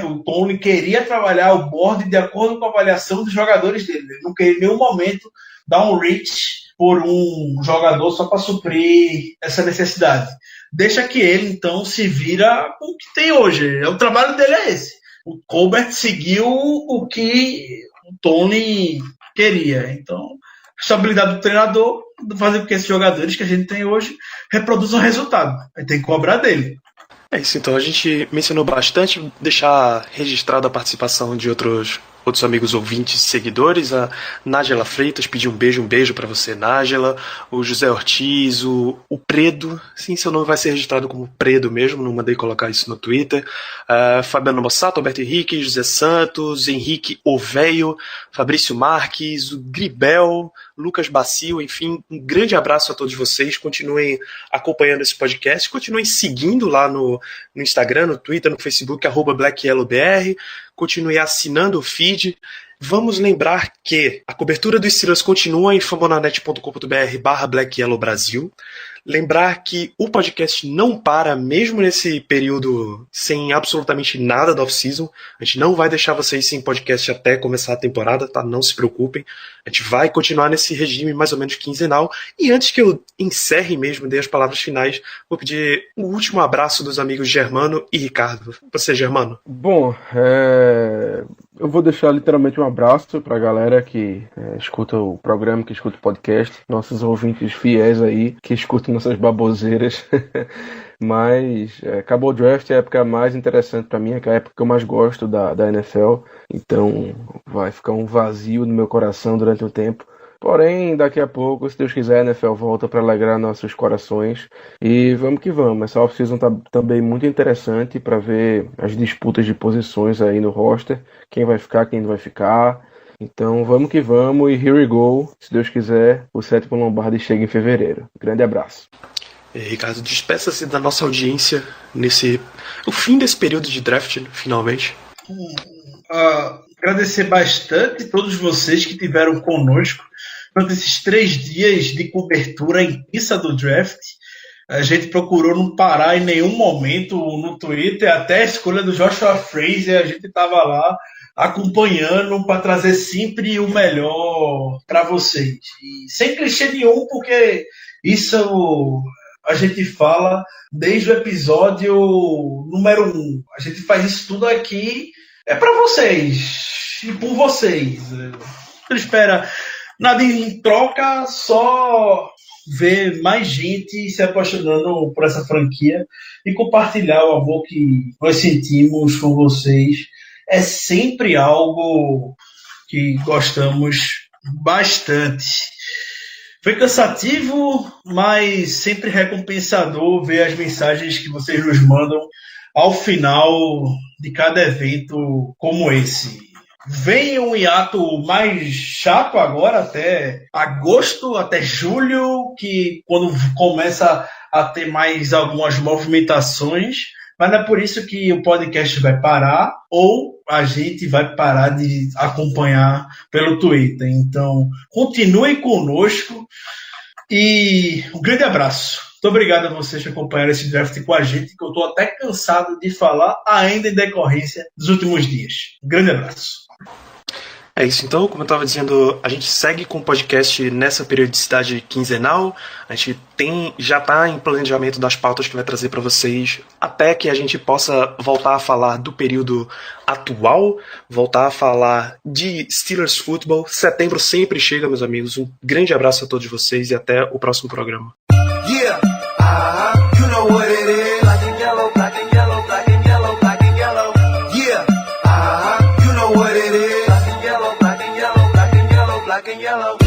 O Tony queria trabalhar o board de acordo com a avaliação dos jogadores dele. Ele não queria em nenhum momento dar um reach por um jogador só para suprir essa necessidade. Deixa que ele, então, se vira com o que tem hoje. O trabalho dele é esse. O Colbert seguiu o que o Tony queria. Então, estabilidade do treinador, fazer com que esses jogadores que a gente tem hoje reproduzam o resultado. Aí tem que cobrar dele. É isso, então a gente mencionou bastante, deixar registrada a participação de outros amigos ouvintes e seguidores. A Nájela Freitas pediu um beijo para você, Nájela. O José Ortiz, o Predo, sim, seu nome vai ser registrado como Predo mesmo, não mandei colocar isso no Twitter. Fabiano Mossato, Alberto Henrique, José Santos, Henrique Oveio, Fabrício Marques, o Gribel, Lucas Bacio, enfim, um grande abraço a todos vocês. Continuem acompanhando esse podcast, continuem seguindo lá no Instagram, no Twitter, no Facebook, @BlackYellowBR. Continue assinando o feed. Vamos lembrar que a cobertura dos Steelers continua em fambonanet.com.br/BlackYellowBrasil. Lembrar que o podcast não para mesmo nesse período sem absolutamente nada da off-season. A gente não vai deixar vocês sem podcast até começar a temporada, tá? Não se preocupem. A gente vai continuar nesse regime mais ou menos quinzenal. E antes que eu encerre mesmo, dê as palavras finais, vou pedir o último abraço dos amigos Germano e Ricardo. Você, Germano. Bom, eu vou deixar literalmente um abraço pra galera que escuta o programa, que escuta o podcast, nossos ouvintes fiéis aí, que escutam nossas baboseiras. Mas acabou o draft, é a época mais interessante pra mim, é a época que eu mais gosto da NFL. Então vai ficar um vazio no meu coração durante um tempo. Porém, daqui a pouco, se Deus quiser, a NFL volta para alegrar nossos corações. E vamos que vamos. Essa off-season tá também muito interessante para ver as disputas de posições aí no roster. Quem vai ficar, quem não vai ficar. Então vamos que vamos e here we go. Se Deus quiser, o 7º Lombardi chega em fevereiro. Grande abraço. Ricardo, despeça-se da nossa audiência no fim desse período de draft, finalmente. Agradecer bastante todos vocês que tiveram conosco durante esses 3 dias de cobertura intensa do draft. A gente procurou não parar em nenhum momento no Twitter, até a escolha do Joshua Frazier, a gente estava lá acompanhando para trazer sempre o melhor para vocês. E sem clichê nenhum, porque isso a gente fala desde o episódio número 1. A gente faz isso tudo aqui para vocês e por vocês. Não espera nada em troca, só ver mais gente se apaixonando por essa franquia e compartilhar o amor que nós sentimos com vocês. É sempre algo que gostamos bastante. Foi cansativo, mas sempre recompensador ver as mensagens que vocês nos mandam ao final de cada evento como esse. Vem um hiato mais chato agora, até agosto, até julho, que quando começa a ter mais algumas movimentações, mas não é por isso que o podcast vai parar ou a gente vai parar de acompanhar pelo Twitter. Então, continuem conosco e um grande abraço. Muito obrigado a vocês por acompanhar esse draft com a gente, que eu estou até cansado de falar ainda em decorrência dos últimos dias. Um grande abraço. É isso então, como eu estava dizendo, a gente segue com o podcast nessa periodicidade quinzenal, a gente já está em planejamento das pautas que vai trazer para vocês, até que a gente possa voltar a falar do período atual, voltar a falar de Steelers Football. Setembro sempre chega, meus amigos. Um grande abraço a todos vocês e até o próximo programa. Yeah, you know what it is. Black and yellow, black and yellow, black and yellow, black and yellow. Yeah, you know what it is. Black and yellow, black and yellow, black and yellow, black and yellow.